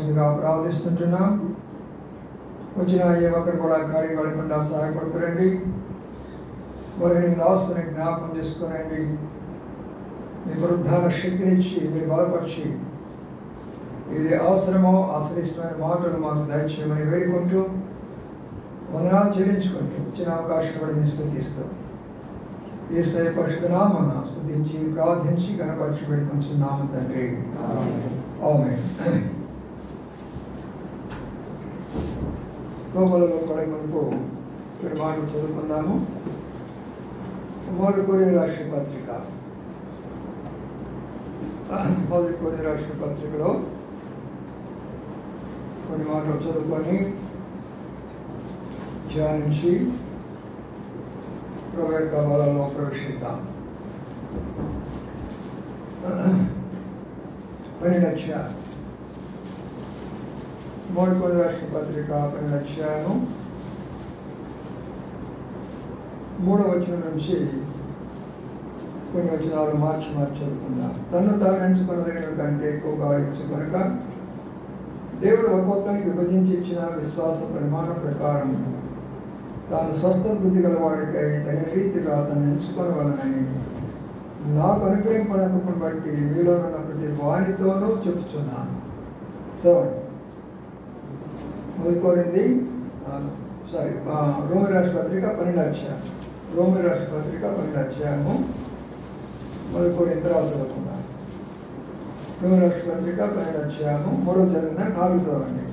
కావాల్సిందిగా ప్రార్థిస్తుంటున్నాం. వచ్చిన ఏ ఒక్కరు కూడా ఖాళీ పడకుండా సహాయపడుతురండి. మరి 8 అవస్థని జ్ఞాపకం చేసుకోనండి. మీ వృద్ధాన శక్తినిచ్చి మీరు బలపరిచి ఇది అవసరమో ఆశ్రయిష్టమైన మాటలు మాకు దయచేయమని వేడుకుంటూ వందనాలు చెల్లించుకుంటూ ఇచ్చిన అవకాశం కూడా స్తుతిస్తూ యేసయ్య పరిశుద్ధ నామమున స్తుతించి ప్రార్థించి ఘనపరచి వేడుకొంచున్నాము తండ్రి. ఆమేన్. రోమలలో పడగొనుకు రెండు మాటలు చదువుకుందాము. 1 కొరింథీయులకు రాసిన పత్రిక 1 కొరింథీయులకు రాసిన పత్రికలో కొన్ని మాటలు చదువుకొని ధ్యానించి ప్రభు యొక్క బలలో ప్రవేశిద్దాం. 12వ అధ్యాయం 1 కొరింథీయులకు రాసిన పత్రిక 12వ అధ్యాయము 3వ వచనం నుంచి కొన్ని వచనాలు మార్చి చదువుకుందాం. తను తాను ఎంచుకున్నదగిన కంటే ఎక్కువగా ఎంచుకొనక దేవుడు ఒక్కొక్కరికి విభజించి ఇచ్చిన విశ్వాస పరిమాణం ప్రకారం తాను స్వస్థ బుద్ధి గలవాడికై తగిన రీతిగా తను ఎంచుకొనవలనని నాకు అనుగ్రహింపడకుని బట్టి మీలో ఉన్న ప్రతి వాణితోనూ చెప్పుచున్నాను. రోమీయులకు రాసిన పత్రిక 12వ అధ్యాయం 12వ అధ్యాయము 1 కొరింథీయులకు చదువుకున్నాను. రోమీయులకు రాసిన పత్రిక 12వ అధ్యాయము 3వ జరిగిన 4తో అండి.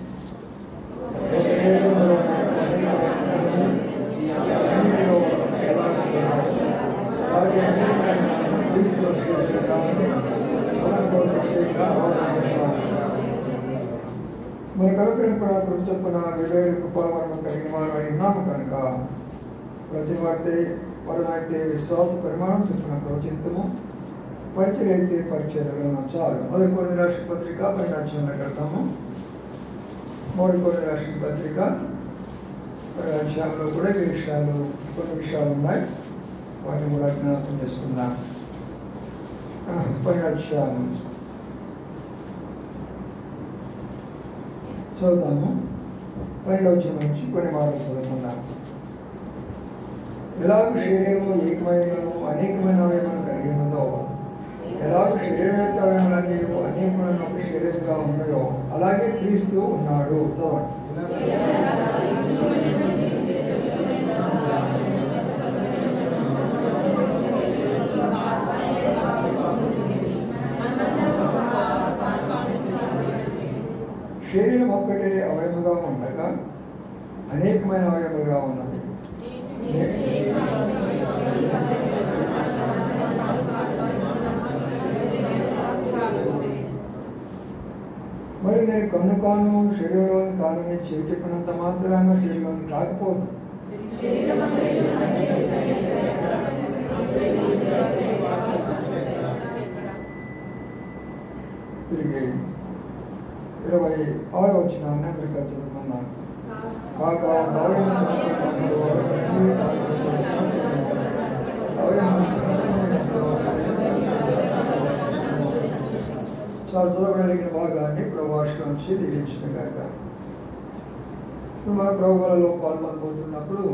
మనకు అనుగ్రహింపడ కృప చొప్పున వేరు కృపావరణం కలిగిన వారు ఉన్నాము కనుక ప్రతి వరమైతే విశ్వాస పరిమాణం చొప్పున ప్రవచింతము, పరిచయం అయితే పరిచయలను చాలు. 1 కొరింథీయులకు రాసిన పత్రిక 12వ అధ్యాయంలోకి వెళ్తాము. 3 కొరింథీయులకు రాసిన పత్రిక 12వ అధ్యాయంలో కూడా కొన్ని విషయాలు ఉన్నాయి. వాటిని కూడా జ్ఞాపకం చేసుకుందాం. 12వ అధ్యాయం చదువుతాము. 12వ అధ్యాయం నుంచి కొన్ని మాటలు చదువుకుందాం. ఎలాగ శరీరము ఏకమైనను అనేకమైన అవయవాలు కలిగి ఉన్నదో, ఎలాగ శరీరం యొక్క అవయవాలన్నీ అనేకమైన ఒక శరీరంగా ఉన్నాయో అలాగే క్రీస్తు ఉన్నాడు. శరీరం ఒక్కటే అవయముగా ఉండగా అనేకమైన అవయములుగా ఉన్నది. మరి నేను కన్ను కాను శరీరంలోని కానని చెవి చెప్పినంత మాత్రాన శరీరంలోని కాకపోదు. తిరిగి 26వ వచనాన్ని అక్కడికి చదువుకున్నాను. కాగా చాలా చదవగలిగిన భాగాన్ని ప్రభాషణ నుంచి దీవించిన గాక. మన ప్రభువులలో పాల్పొందబోతున్నప్పుడు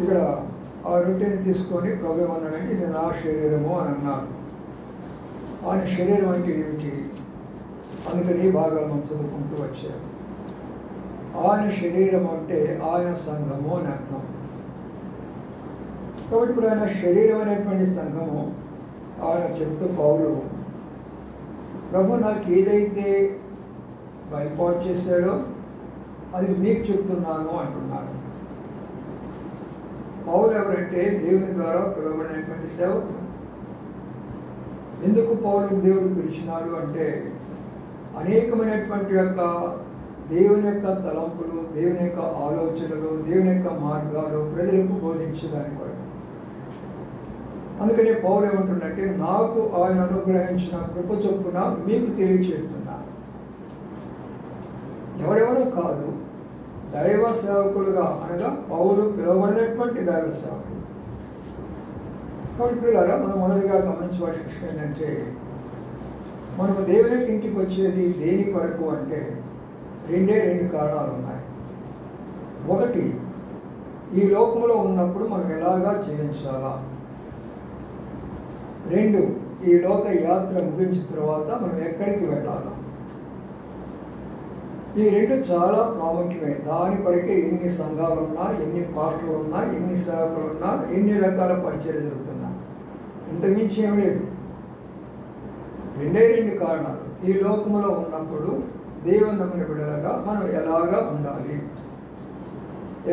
ఇక్కడ ఆ రొట్టెని తీసుకొని ప్రభు ఏమన్నాడంటే ఇది నా శరీరము అని అన్నాడు. ఆయన శరీరం అంటే ఏమిటి? అందుకని భాగాలు మనం చదువుకుంటూ వచ్చారు. ఆయన శరీరం అంటే ఆయన సంఘము అని అర్థం. కాబట్టి ఇప్పుడు ఆయన శరీరం అనేటువంటి సంఘము ఆయన చెప్తూ పౌలు ప్రభు నాకు ఏదైతే బయలుపాటు చేశాడో అది మీకు చెప్తున్నాను అంటున్నాడు. పౌలు ఎవరంటే దేవుని ద్వారా పిలువబడినటువంటి సేవకుడు. ఎందుకు పౌలు దేవుడు పిలిచినాడు అంటే అనేకమైనటువంటి యొక్క దేవుని యొక్క తలంపులు, దేవుని యొక్క ఆలోచనలు, దేవుని యొక్క మార్గాలు ప్రజలకు బోధించడానికి కొరకు. అందుకనే పౌలు ఏమంటున్నట్టే నాకు ఆయన అనుగ్రహించిన కృప చొప్పున మీకు తెలియచేస్తున్నాను. ఎవరెవరో కాదు, దైవ సేవకులుగా అనగా పౌలు పిలువబడినటువంటి దైవ సేవకులు. కాబట్టి పిల్లరా మనం మొదటిగా గమనించవలసిన విషయం ఏంటంటే మనము దేవుని ఇంటికి వచ్చేది దేని కొరకు అంటే రెండు కారణాలు ఉన్నాయి. ఒకటి, ఈ లోకంలో ఉన్నప్పుడు మనం ఎలాగా జీవించాలా. రెండు, ఈ లోక యాత్ర ముగించిన తర్వాత మనం ఎక్కడికి వెళ్ళాలా. ఈ రెండు చాలా ప్రాముఖ్యమే. దాని కొరకే ఎన్ని సంఘాలు ఉన్నా, ఎన్ని పాస్టర్లు ఉన్నా, ఎన్ని సేవకులు ఉన్నా, ఎన్ని రకాల పరిచర్య జరుగుతున్నా, ఇంతకుమించి ఏమి లేదు. రెండు కారణాలు. ఈ లోకంలో ఉన్నప్పుడు దేవుని నమ్మిన బిడ్డలుగా మనం ఎలాగా ఉండాలి,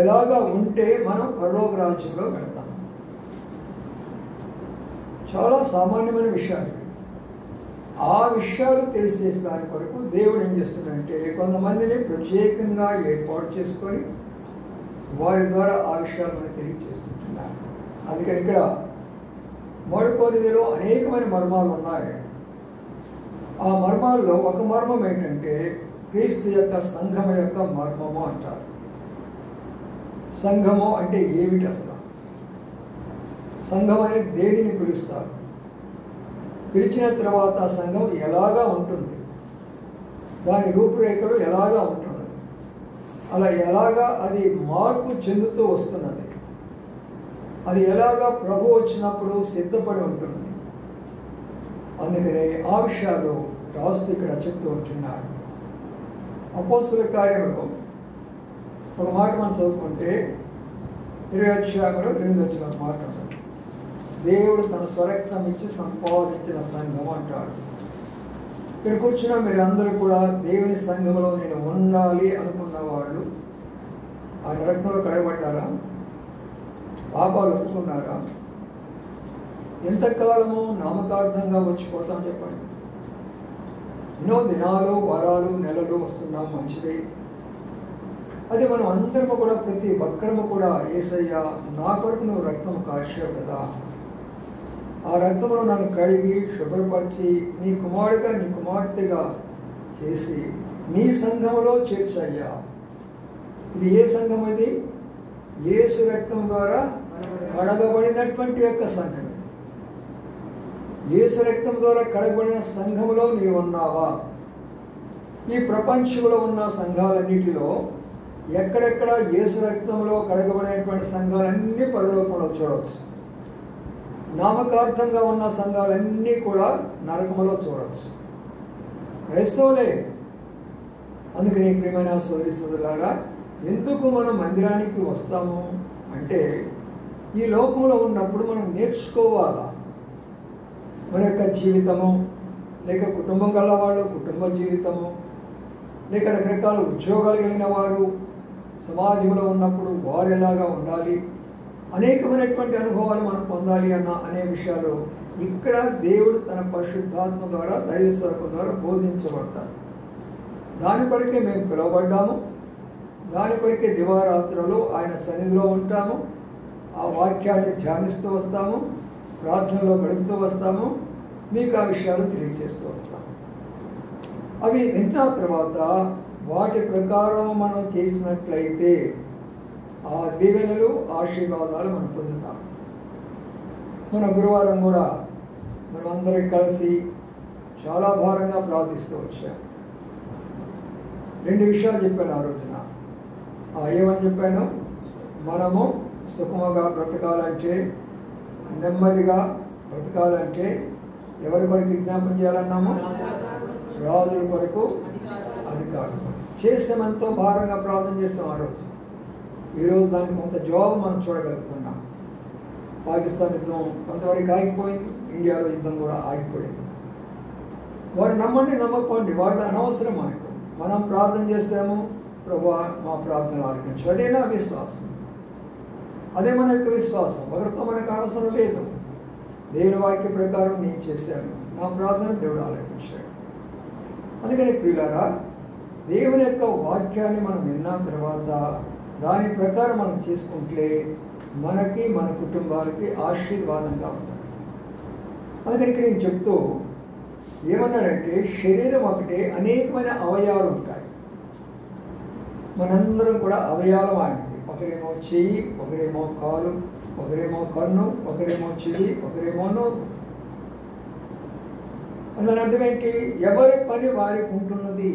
ఎలాగా ఉంటే మనం పరలోక రాజ్యంలో వెళతాం. చాలా సామాన్యమైన విషయాలు. ఆ విషయాలు తెలిసేసిన దాని కొరకు దేవుడు ఏం చేస్తున్నాడంటే కొంతమందిని ప్రత్యేకంగా ఏర్పాటు చేసుకొని వారి ద్వారా ఆ విషయాలు మనకు తెలియజేస్తుంటున్నారు. అందుకని ఇక్కడ 3 కొరింథీయులో అనేకమైన మర్మాలు ఉన్నాయి. ఆ మర్మాల్లో ఒక మర్మం ఏంటంటే క్రీస్తు యొక్క సంఘము యొక్క మర్మము అంటారు. సంఘము అంటే ఏమిటి అసలు? సంఘం అనేది దేనిని పిలుస్తారు? పిలిచిన తర్వాత సంఘం ఎలాగా ఉంటుంది, దాని రూపురేఖలు ఎలాగా ఉంటున్నది, అలా ఎలాగా అది మార్పు చెందుతూ వస్తున్నది, అది ఎలాగా ప్రభు వచ్చినప్పుడు సిద్ధపడి ఉంటుంది. అందుకనే ఆ విషయాలు రాస్తూ ఇక్కడ చెప్తూ ఉంటున్నాడు. అపోస్తుల కార్యములో ఒక మాట మనం చదువుకుంటే 20 మాట ఉంటుంది. దేవుడు తన స్వరక్తం ఇచ్చి సంపాదించిన సంఘం అంటాడు. ఇక్కడ కూర్చున్న మీరు అందరూ కూడా దేవుని సంఘంలో నేను ఉండాలి అనుకున్న వాళ్ళు ఆయన రక్తంలో కడగబడ్డారా? పాపాలు ఒప్పుకున్నారా? ఎంతకాలము నామకార్థంగా వచ్చిపోతాం చెప్పండి. ఎన్నో దినాలు, వారాలు, నెలలు వస్తున్నాం, మంచిదే. అది మనం అందరము కూడా ప్రతి ఒక్కరము కూడా యేసయ్య నా కొరకు నువ్వు రక్తం కార్చావు కదా, ఆ రక్తంలో నన్ను కడిగి శుభ్రపరిచి నీ కుమారుడిగా నీ కుమార్తెగా చేసి నీ సంఘములో చేర్చయ్యా. ఇది ఏ సంఘం? అది యేసు రక్తం ద్వారా కడగబడినటువంటి యొక్క సంఘం. యేసు రక్తం ద్వారా కడగబడిన సంఘములో నీవు ఉన్నావా? ఈ ప్రపంచంలో ఉన్న సంఘాలన్నిటిలో ఎక్కడెక్కడ యేసు రక్తంలో కడగబడినటువంటి సంఘాలన్నీ పరలోకంలో చూడవచ్చు. నామకార్థంగా ఉన్న సంఘాలన్నీ కూడా నరకములో చూడవచ్చు. క్రైస్తవులే. అందుకని ప్రియమైన సోదరి సోదరులారా, ఎందుకు మనం మందిరానికి వస్తాము అంటే ఈ లోకంలో ఉన్నప్పుడు మనం నేర్చుకోవాలా. మన యొక్క జీవితము, లేక కుటుంబం గల వాళ్ళు కుటుంబ జీవితము, లేక రకరకాల ఉద్యోగాలు కలిగిన వారు సమాజంలో ఉన్నప్పుడు వారు ఎలాగా ఉండాలి, అనేకమైనటువంటి అనుభవాలు మనం పొందాలి అనే విషయాలు ఇక్కడ దేవుడు తన పరిశుద్ధాత్మ ద్వారా దైవ సేవకుల ద్వారా బోధించబడతారు. దాని కొరకే మేము పిలువబడ్డాము. దాని కొరకే దివారాత్రులు ఆయన సన్నిధిలో ఉంటాము. ఆ వాక్యాన్ని ధ్యానిస్తూ వస్తాము, ప్రార్థనలో గడుపుతూ వస్తాము, మీకు ఆ విషయాలు తెలియజేస్తూ వస్తాము. అవి విన్న తర్వాత వాటి ప్రకారం మనం చేసినట్లయితే ఆ దీవెనలు, ఆశీర్వాదాలు మనం పొందుతాం. మన గురువారం కూడా మనం అందరం కలిసి చాలా భారంగా ప్రార్థిస్తూ వచ్చాం. 2 విషయాలు చెప్పాను ఆ రోజున. ఏమని చెప్పాను? మనము సుఖముగా బ్రతకాలంటే, నెమ్మదిగా బ్రతకాలంటే ఎవరి కొరకు విజ్ఞాపన చేయాలన్నాము? రాజుల కొరకు, అధికారులు. చేసామంతో భారంగా ప్రార్థన చేస్తాం ఆ రోజు. ఈరోజు దానికి కొంత జవాబు మనం చూడగలుగుతున్నాం. పాకిస్తాన్ యుద్ధం కొంతవరకు ఆగిపోయింది, ఇండియాలో యుద్ధం కూడా ఆగిపోయింది. వారు నమ్మండి నమ్మకపోండి, వారిది అనవసరం మనకు. మనం ప్రార్థన చేస్తాము, ప్రభువా మా ప్రార్థనలు ఆలకించు. అదే నా విశ్వాసం, అదే మన యొక్క విశ్వాసం. ఒకరితో మనకు అవసరం లేదు. దేవుని వాక్య ప్రకారం నేను చేశాను, నా ప్రార్థన దేవుడు ఆలకించాడు. అందుకని ప్రియులారా, దేవుని యొక్క వాక్యాన్ని మనం విన్న తర్వాత దాని ప్రకారం మనం చేసుకుంటే మనకి, మన కుటుంబాలకి ఆశీర్వాదంగా ఉంటుంది. అందుకని ఇక్కడ నేను చెప్తూ ఏమన్నాడంటే, శరీరం ఒకటే, అనేకమైన అవయవాలు ఉంటాయి. మనందరం కూడా అవయవాలు ఆయనకి. ఒకరేమో చెయ్యి, ఒకరేమో కాలు, ఒకరేమో కన్ను, ఒకరేమో చెవి, ఒకరేమో నోరు. దాని అర్థం ఏంటి? ఎవరి పని వారికి ఉంటున్నది.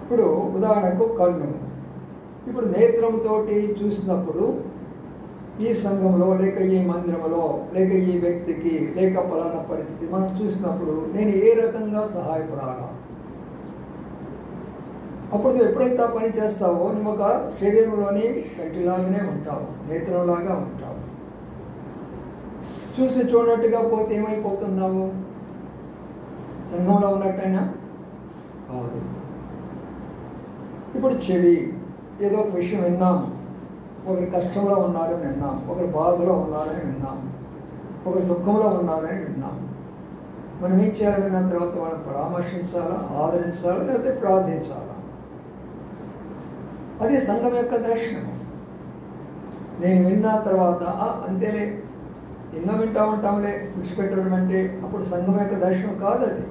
ఇప్పుడు ఉదాహరణకు కన్ను. ఇప్పుడు నేత్రంతోటి చూసినప్పుడు ఈ సంఘంలో లేక ఈ మందిరంలో లేక ఈ వ్యక్తికి లేక ఫలానా పరిస్థితి మనం చూసినప్పుడు నేను ఏ రకంగా సహాయపడాలా? అప్పుడు నువ్వు ఎప్పుడైతే ఆ పని చేస్తావో నువ్వు ఒక శరీరంలోని కంటిలాగానే ఉంటావు, నేత్రంలాగా ఉంటావు. చూసి చూడనట్టుగా పోతే ఏమైపోతున్నావు? సంఘంలో ఉన్నట్టయినా కాదు. ఇప్పుడు చెవి, ఏదో ఒక విషయం విన్నాము, ఒకరి కష్టంలో ఉన్నారని విన్నాం, ఒకరి బాధలో ఉన్నారని విన్నాం, ఒకరి దుఃఖంలో ఉన్నారని విన్నాం. మనం ఏం చేయాలి? విన్న తర్వాత వాళ్ళని పరామర్శించాలా, ఆదరించాలా, లేకపోతే ప్రార్థించాలా? అది సంఘం యొక్క దర్శనం. నేను విన్న తర్వాత అంతేలే, ఎన్నో వింటా ఉంటాంలే, విడిచిపెట్టడం అంటే అప్పుడు సంఘం యొక్క దర్శనం కాదు. అది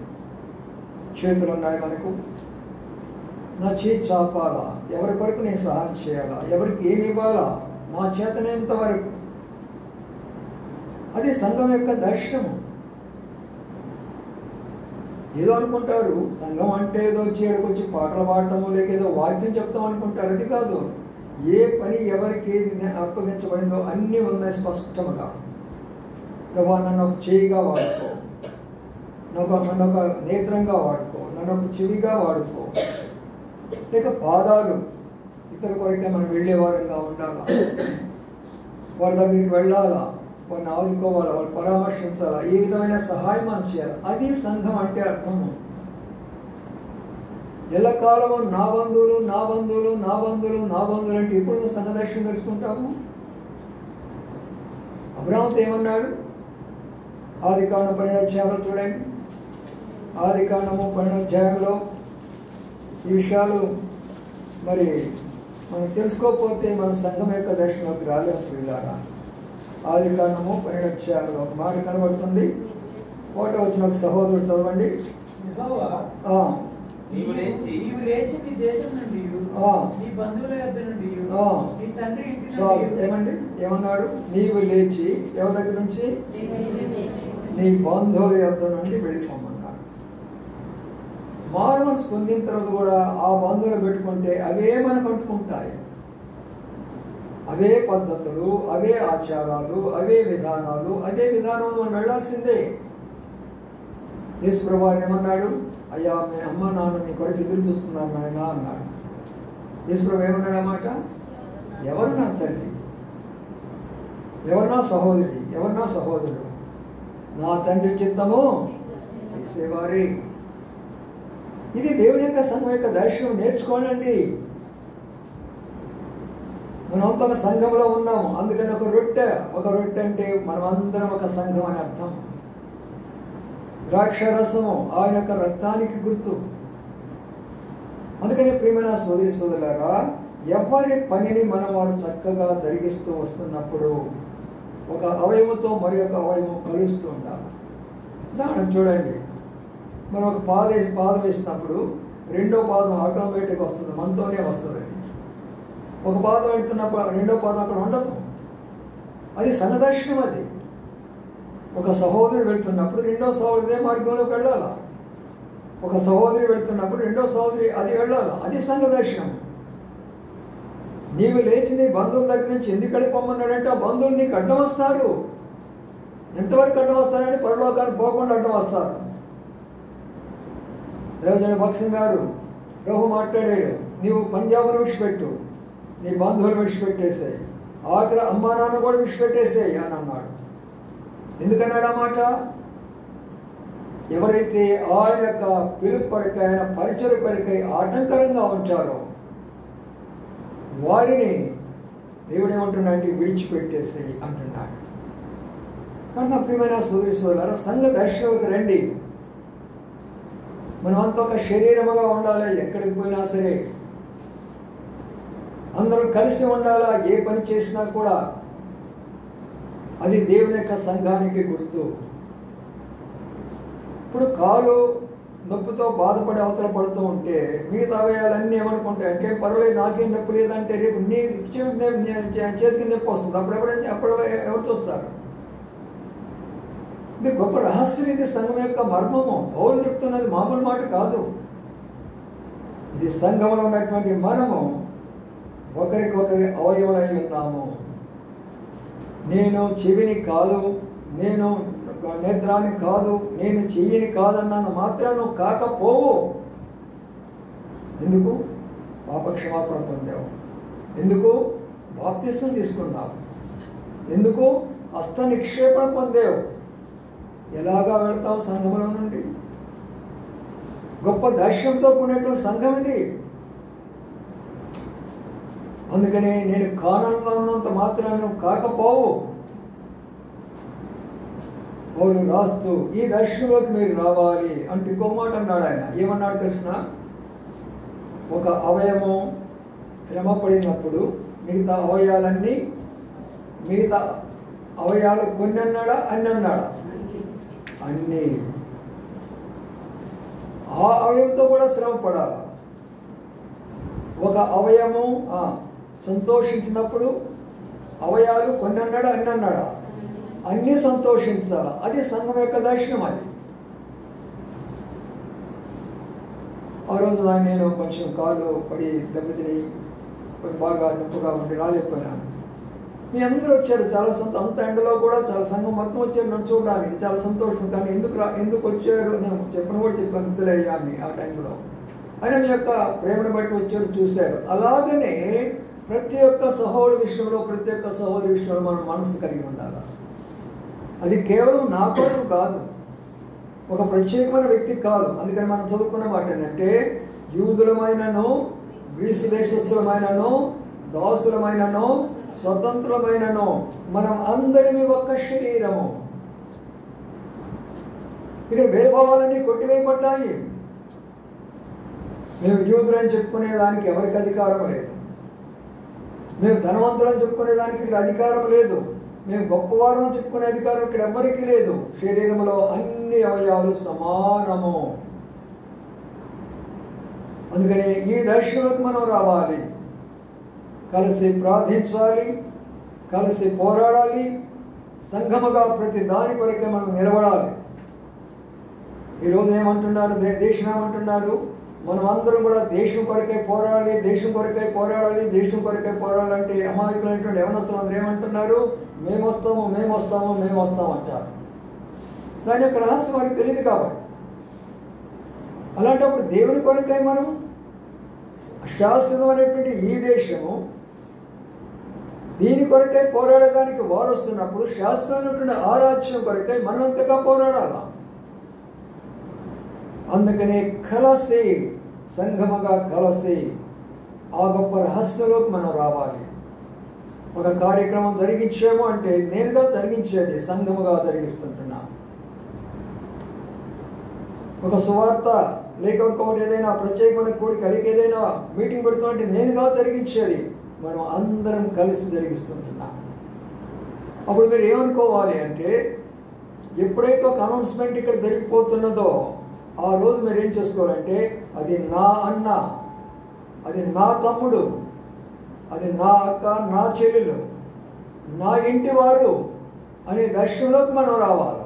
చేతులు ఉన్నాయి మనకు, నా చేయి చాపాలా, ఎవరి వరకు నేను సహాయం చేయాలా, ఎవరికి ఏమి ఇవ్వాలా, నా చేతనేంత వరకు. అది సంఘం యొక్క దర్శనము. ఏదో అనుకుంటారు సంఘం అంటే ఏదో వచ్చి పాటలు పాడటము లేక ఏదో వాక్యం చెప్తాం అనుకుంటారు. అది కాదు. ఏ పని ఎవరికి అప్పగించబడిందో అన్నీ ఉన్నాయి స్పష్టముగా. నువ్వు నన్ను ఒక చేయిగా వాడుకో, నన్ను ఒక నేత్రంగా వాడుకో, నన్ను ఒక చెవిగా వాడుకో, లేక పాదాలు ఇతర కొరకే మనం వెళ్ళేవారంగా ఉండాలా, వారి దగ్గరికి వెళ్ళాలా, వారిని ఆదుకోవాలా, వాళ్ళు పరామర్శించాలా, ఏ విధమైన సహాయం మనం చేయాలి. అది సంఘం అంటే అర్థము. ఎల్లకాలము నా బంధువులు నా బంధువులు నా బంధువులు నా బంధువులు అంటే ఎప్పుడు నువ్వు సంఘ దర్శనం తెలుసుకుంటాము? అబ్రాహాముతో ఏమన్నాడు? ఆదికాండం 12వ అధ్యాయంలో చూడండి. ఆదికాండము 12వ అధ్యాయంలో ఈ విషయాలు మరి మనం తెలుసుకోకపోతే మనం సంఘం యొక్క దర్శనంలోకి రాలేము. పిల్లారా, ఆదికాండము 12వ అధ్యాయంలో ఒక మాట కనబడుతుంది. 1వ వచనం సహోదరుడు చదవండి. నీవు లేచి నీ దేశం నుండి నీ బంధువుల యొద్ద నుండి నీ తండ్రి ఇంటి నుండి. ఏమండి ఏమన్నాడు? నీవు లేచి ఎవరి దగ్గర నుంచి? నీ బంధువుల యొద్ద నుండి వెళ్ళిపోమన్నాడు. మారు మనసు పొందిన తర్వాత కూడా ఆ బంధువులు పెట్టుకుంటే అవే మనకు అంటుకుంటాయి. అవే పద్ధతులు, అవే ఆచారాలు, అవే విధానాలు, అదే విధానం మనం వెళ్ళాల్సిందే. యేసుప్రభువు ఏమన్నాడు? అయ్యా మీ అమ్మ నాన్న నీ కొరకు ఎదురు చూస్తున్నారు నాయన అన్నాడు. యేసుప్రభువు ఏమన్నాడు అన్నమాట? ఎవరు నా తల్లి, ఎవరు నా సహోదరి, ఎవరు నా సహోదరుడు? నా తండ్రి చిత్తము చేసేవారే. ఇది దేవుని యొక్క సంఘం యొక్క దర్శనం. నేర్చుకోనండి. మనమంతా ఒక సంఘంలో ఉన్నాము. అందుకని ఒక రొట్టె అంటే మనమందరం ఒక సంఘం అని అర్థం. ద్రాక్ష రసము ఆయన యొక్క రక్తానికి గుర్తు. అందుకని ప్రియమైన సోదరి సోదరులారా, ఎవరి పనిని మనం వారు చక్కగా జరిగిస్తూ వస్తున్నప్పుడు ఒక అవయవంతో మరి ఒక అవయవం కలుస్తూ ఉండాలి. ఉదాహరణ చూడండి, మనం ఒక పాదం వేసినప్పుడు రెండో పాదం ఆటోమేటిక్గా వస్తుంది, మనతోనే వస్తుంది. ఒక పాదం వెళ్తున్నప్పుడు రెండో పాదం అక్కడ ఉండదు. అది సన్నదర్శనం. అది ఒక సహోదరుడు వెళ్తున్నప్పుడు రెండో సహోదరి మార్గంలోకి వెళ్ళాలా. ఒక సహోదరి వెళ్తున్నప్పుడు రెండో సహోదరి అది వెళ్ళాలా. అది సంఘదర్శనం. నీవు లేచి నీ బంధువుల దగ్గర నుంచి ఎందుకు వెళ్ళిపోమన్నాడంటే ఆ బంధువులు నీకు అడ్డం వస్తారు. ఎంతవరకు అడ్డం వస్తారంటే పరలోకానికి పోకుండా అడ్డం వస్తారు. దేవజన భక్సింగ్ గారు ప్రభు మాట్లాడాడు, నీవు పంజాబ్ను విడిచిపెట్టు, నీ బంధువులు విడిచిపెట్టేసాయి, ఆఖరి అమ్మా నాన్న కూడా విడిచిపెట్టేసాయి అని అన్నాడు. ఎందుకన్నాడు ఆ మాట? ఎవరైతే ఆయన యొక్క పిలుపు కొరకై, ఆయన పరిచయ కొరకై ఆటంకరంగా ఉంచారో వారిని దేవుడు ఏమంటున్నాడంటే విడిచిపెట్టేసేయి అంటున్నాడు. కాబట్టి నా ప్రియమైన సోదరి సోదరులారా, సంఘ దర్శనంకి రండి. మనమంతా ఒక శరీరముగా ఉండాలి. ఎక్కడికి పోయినా సరే అందరూ కలిసి ఉండాలా. ఏ పని చేసినా కూడా అది దేవుని యొక్క సంఘానికి గుర్తు. ఇప్పుడు కాలు నొప్పితో బాధపడి అవతల పడుతూ ఉంటే మిగతా అవయాలన్నీ ఏమనుకుంటాయి అంటే పర్వాలేదు నాకేం నొప్పి లేదంటే రేపు నీ చేతికి నొప్పి వస్తుంది. అప్పుడు ఎవరు చూస్తారు? ఇది గొప్ప రహస్యం, ఇది సంఘం యొక్క మర్మము. పౌలు చెప్తున్నది మామూలు మాట కాదు. ఇది సంఘంలో ఉన్నటువంటి మనము ఒకరికొకరి అవయవులై ఉన్నాము. నేను చెవిని కాదు, నేను నేత్రాన్ని కాదు, నేను చెయ్యిని కాదన్నాను మాత్రాను కాకపోవు. ఎందుకు? పాపక్షమాపణ పొందావు. ఎందుకు? బాప్తిసం తీసుకున్నావు. ఎందుకు? హస్త నిక్షేపణ పొందావు. ఎలాగా వెళ్తావు సంఘంలో నుండి? గొప్ప దర్శనంతో కూడినటువంటి సంఘం ఇది. అందుకనే నేను కానన్నంత మాత్రాన్ని కాకపోవు. పౌలు రాస్తూ ఈ దర్శనంలోకి మీరు రావాలి అంటే ఇంకో మాట అన్నాడు ఆయన. ఏమన్నాడు తెలిసిన? ఒక అవయవం శ్రమ పడినప్పుడు మిగతా అవయాలు కొన్ని అన్నాడా, అన్ని అన్నాడా? అన్నీ. ఆ అవయవంతో కూడా శ్రమ పడాలి. ఒక అవయము సంతోషించినప్పుడు అవయాలు కొన్ని అన్నాడా, అన్ని అన్నాడా? అన్నీ సంతోషించాలి. అది సంఘం యొక్క దర్శనం. అది ఆ రోజు నేను కొంచెం కాళ్ళు పడి దెబ్బతిని బాగా నొప్పుగా ఉండి రాలేకపోయినాను. మీ అందరూ వచ్చారు, చాలా అంత ఎండలో కూడా చాలా సంఘం మొత్తం వచ్చారు నన్ను చూడడానికి. చాలా సంతోషం. కానీ ఎందుకు వచ్చారు నేను చెప్పను కూడా చెప్పాను తెలియాలి ఆ టైంలో. ఆయన మీ యొక్క ప్రేమను బట్టి వచ్చారు, చూశారు. అలాగనే ప్రతి ఒక్క సహోదరి విషయంలో, ప్రతి ఒక్క సహోదరి విషయంలో మనం మనసు కలిగి ఉండాలి. అది కేవలం నా కొరకు కాదు, ఒక ప్రత్యేకమైన వ్యక్తి కాదు. అందుకని మనం చదువుకున్న మాట ఏంటంటే, యూదులమైనను, గ్రీసు దేశస్థులమైనను, దాసులమైనను, స్వతంత్రులమైనను మనం అందరినీ ఒక్క శరీరము. ఇక్కడ భేదభావాలన్నీ కొట్టివేయబడ్డాయి. మేము యూదులని చెప్పుకునేదానికి ఎవరికి అధికారం లేదు. మేము ధనవంతులని చెప్పుకునేదానికి ఇక్కడ అధికారం లేదు. మేము గొప్పవారు అని చెప్పుకునే అధికారం ఇక్కడ ఎవరికి లేదు. శరీరంలో అన్ని అవయవాలు సమానము. అందుకని ఈ దర్శనంలోకి మనం రావాలి. కలిసి ప్రార్థించాలి, కలిసి పోరాడాలి, సంఘముగా ప్రతి దాని కొరకే మనం నిలబడాలి. ఈరోజు ఏమంటున్నారు? దేశం ఏమంటున్నారు? మనం అందరం కూడా దేశం కొరకే పోరాడాలి, దేశం కొరకే పోరాడాలి, దేశం కొరకే పోరాడాలంటే అమాయకులైనటువంటి యవనస్తులు అందరూ ఏమంటున్నారు? మేము వస్తాము అంటారు. దాని యొక్క రహస్యం వారికి తెలియదు కాబట్టి. అలాంటప్పుడు దేవుని కొరకై మనం శాశ్వతమైనటువంటి ఈ దేశము, దీని కొరకై పోరాడడానికి వారు వస్తున్నప్పుడు శాస్త్రమైనటువంటి ఆ రాజ్యం కొరకై మనం అంతగా పోరాడాలా. అందుకనే కలిసి సంఘముగా కలిసి ఆ గొప్ప రహస్యంలోకి మనం రావాలి. ఒక కార్యక్రమం జరిగించాము అంటే నేనుగా జరిగించేది సంఘముగా జరిగిస్తుంటున్నా. ఒక సువార్త లేక ఇంకొకటి ఏదైనా ప్రత్యేకమైన కోడికి కలిగి ఏదైనా మీటింగ్ పెడుతుంటే నేనుగా జరిగించేది మనం అందరం కలిసి జరిగిస్తుంటున్నాం. అప్పుడు మీరు ఏమనుకోవాలి అంటే, ఎప్పుడైతే ఒక అనౌన్స్మెంట్ ఇక్కడ జరిగిపోతున్నదో ఆ రోజు మీరు ఏం చేసుకోవాలంటే, అది నా అన్న, అది నా తమ్ముడు, అది నా అక్క, నా చెల్లెలు, నా ఇంటి వారు అనే దర్శనంలోకి మనం రావాలి.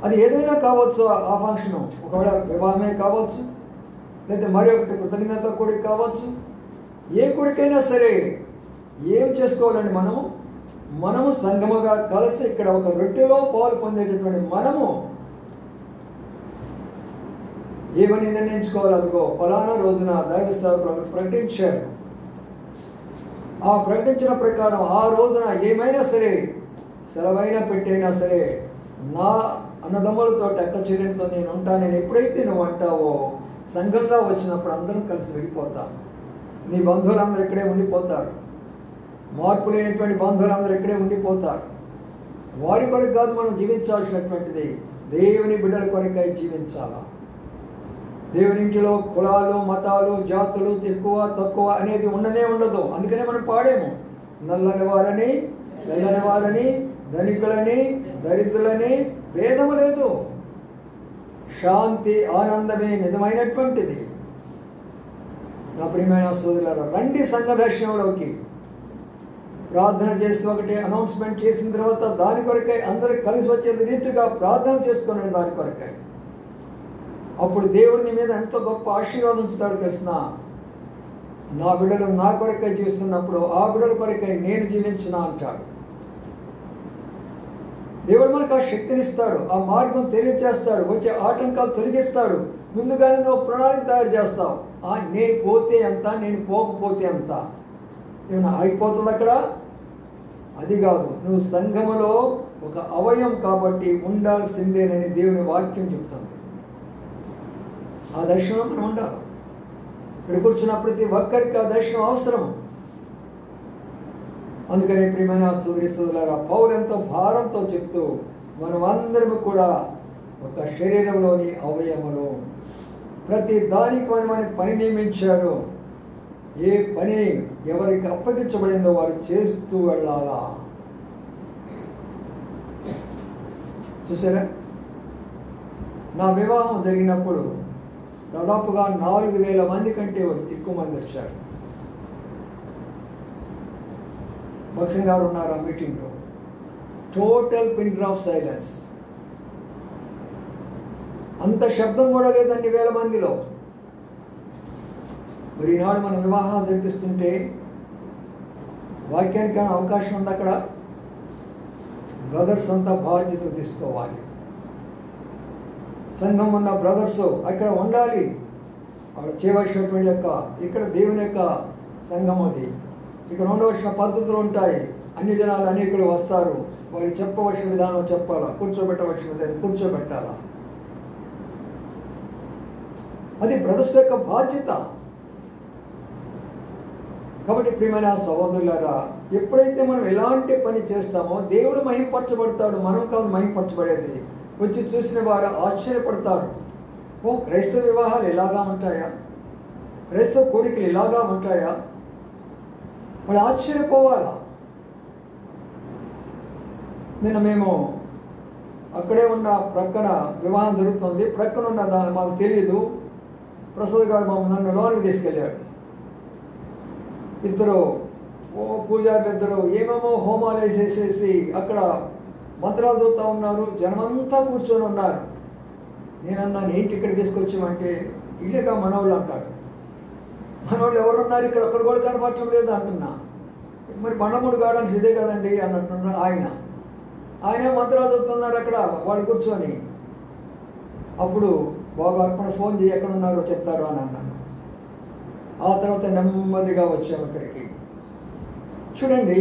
అది ఏదైనా కావచ్చు. ఆ ఫంక్షను ఒకవేళ వివాహమే కావచ్చు, లేదా మరి ఒకటి కృతజ్ఞత కూడికి కావచ్చు. ఏ కూడికైనా సరే ఏం చేసుకోవాలండి? మనము సంఘముగా కలిసి ఇక్కడ ఒక రొట్టెలో పాలు పొందేటటువంటి మనము ఏమని నిర్ణయించుకోవాలి? అదిగో ఫలానా రోజున దైవ సేవకులు ప్రకటించారు. ఆ ప్రకటించిన ప్రకారం ఆ రోజున ఏమైనా సరే, సెలవైనా పెట్టైనా సరే, నా అన్నదమ్ములతో అక్క చెల్లెలతో నేను ఉంటానని ఎప్పుడైతే నువ్వు అంటావో, సంఘంగా వచ్చినప్పుడు అందరం కలిసి వెళ్ళిపోతాం. నీ బంధువులందరూ ఇక్కడే ఉండిపోతారు. మార్పు లేనటువంటి బంధువులందరూ ఇక్కడే ఉండిపోతారు. వారి కొరకు కాదు మనం జీవించాల్సినటువంటిది, దేవుని బిడ్డల కొరకై జీవించాలా. దేవుని ఇంటిలో కులాలు, మతాలు, జాతులు, ఎక్కువ తక్కువ అనేది ఉండదు. అందుకనే మనం పాడేము, నల్లని వారని, తెల్లని వారని, ధనికులని, దరిద్రులని భేదము లేదు. శాంతి, ఆనందమే నిజమైనటువంటిది. నా ప్రియమైన సోదరులారా, రండి సంఘ దర్శనంలోకి. ప్రార్థన చేసి ఒకటి అనౌన్స్మెంట్ చేసిన తర్వాత దాని కొరకై అందరికి కలిసి వచ్చే రీతిగా ప్రార్థన చేసుకునే దాని కొరకై అప్పుడు దేవుడి నీ మీద ఎంతో గొప్ప ఆశీర్వాదం ఉంచుతాడు తెలిసిన. నా బిడ్డలు నా కొరకై జీవిస్తున్నప్పుడు ఆ బిడ్డల కొరకై నేను జీవించిన అంటాడు. దేవుడు మనకు ఆ శక్తినిస్తాడు, ఆ మార్గం తెలియజేస్తాడు, వచ్చే ఆటంకాలు తొలగిస్తాడు. ముందుగానే నువ్వు ప్రణాళిక తయారు చేస్తావు. నేను పోతే ఎంత, నేను పోకపోతే ఎంత, ఏమన్నా ఆగిపోతుంది అక్కడ? అది కాదు, నువ్వు సంఘములో ఒక అవయవం కాబట్టి ఉండాల్సిందేనని దేవుని వాక్యం చెప్తుంది. ఆ దర్శనం మనం ఉండాలి. ఇక్కడ కూర్చున్న ప్రతి ఒక్కరికి ఆ దర్శనం అవసరం. అందుకని ప్రియమైన స్తుతులారా, పౌలు ఎంతో భారంతో చెప్తూ మనమందరం కూడా ఒక శరీరంలోని అవయములు, ప్రతి దానికి మన పని నియమించారు. ఏ పని ఎవరికి అప్పగించబడిందో వారు చేస్తూ వెళ్ళాలా. చూసారా, నా వివాహం జరిగినప్పుడు దాదాపుగా 4,000 మంది కంటే ఎక్కువ మంది వచ్చారు. భక్సింగ్ గారు ఉన్నారు ఆ మీటింగ్లో. Total pin drop silence. అంత శబ్దం కూడా లేదండి 1,000 మందిలో. మరి ఈనాడు మనం వివాహాలు జరిపిస్తుంటే వాక్యానికి అవకాశం ఉంది అక్కడ. బ్రదర్స్ అంతా బాధ్యత తీసుకోవాలి. సంఘం ఉన్న బ్రదర్స్ అక్కడ ఉండాలి. వాడు చేయవలసినటువంటి ఇక్కడ దేవుని యొక్క సంఘం అది. ఇక్కడ ఉండవలసిన పద్ధతులు ఉంటాయి. అన్ని జనాలు అనేకులు వస్తారు. వాళ్ళు చెప్పవలసిన విధానం చెప్పాలా, కూర్చోబెట్టవలసిన విధానం కూర్చోబెట్టాలా. అది బ్రదర్స్ యొక్క బాధ్యత. కాబట్టి ప్రియమైన సహోదరులారా, ఎప్పుడైతే మనం ఎలాంటి పని చేస్తామో దేవుడు మహింపరచబడతాడు, మనం కాదు మహింపరచబడేది. వచ్చి చూసిన వారు ఆశ్చర్యపడతారు. ఓ, క్రైస్తవ వివాహాలు ఇలాగా ఉంటాయా, క్రైస్తవ కోరికలు ఇలాగా ఉంటాయా, వాళ్ళు ఆశ్చర్యపోవాలా. నిన్న మేము అక్కడే ఉన్న ప్రక్కన వివాహం జరుగుతుంది. ప్రక్కన ఉన్న మాకు తెలియదు. ప్రసాద్ గారు నన్ను లోనికి తీసుకెళ్ళాడు. ఇద్దరు పూజారులు ఇద్దరు ఏమేమో హోమాలు వేసేసేసి అక్కడ మంత్రాలు చదువుతూ ఉన్నారు. జనమంతా కూర్చొని ఉన్నారు. నేనన్నాను, ఏంటి ఇక్కడ తీసుకొచ్చామంటే, ఇల్లేగా మనవాళ్ళు అంటాడు. మనవాళ్ళు ఎవరున్నారు ఇక్కడ, ఒక్కరు కూడా కనపరచడం లేదు అంటున్నా. మరి బండముడు గార్డెన్స్ ఇదే కదండి అని అంటున్నారు. ఆయన మంత్రాలు చదువుతున్నారు అక్కడ వాళ్ళు కూర్చొని. అప్పుడు బాబు అర్పణ ఫోన్ చేయి, ఎక్కడున్నారో చెప్తారు అని అన్నాను. ఆ తర్వాత నెమ్మదిగా వచ్చాము ఇక్కడికి. చూడండి,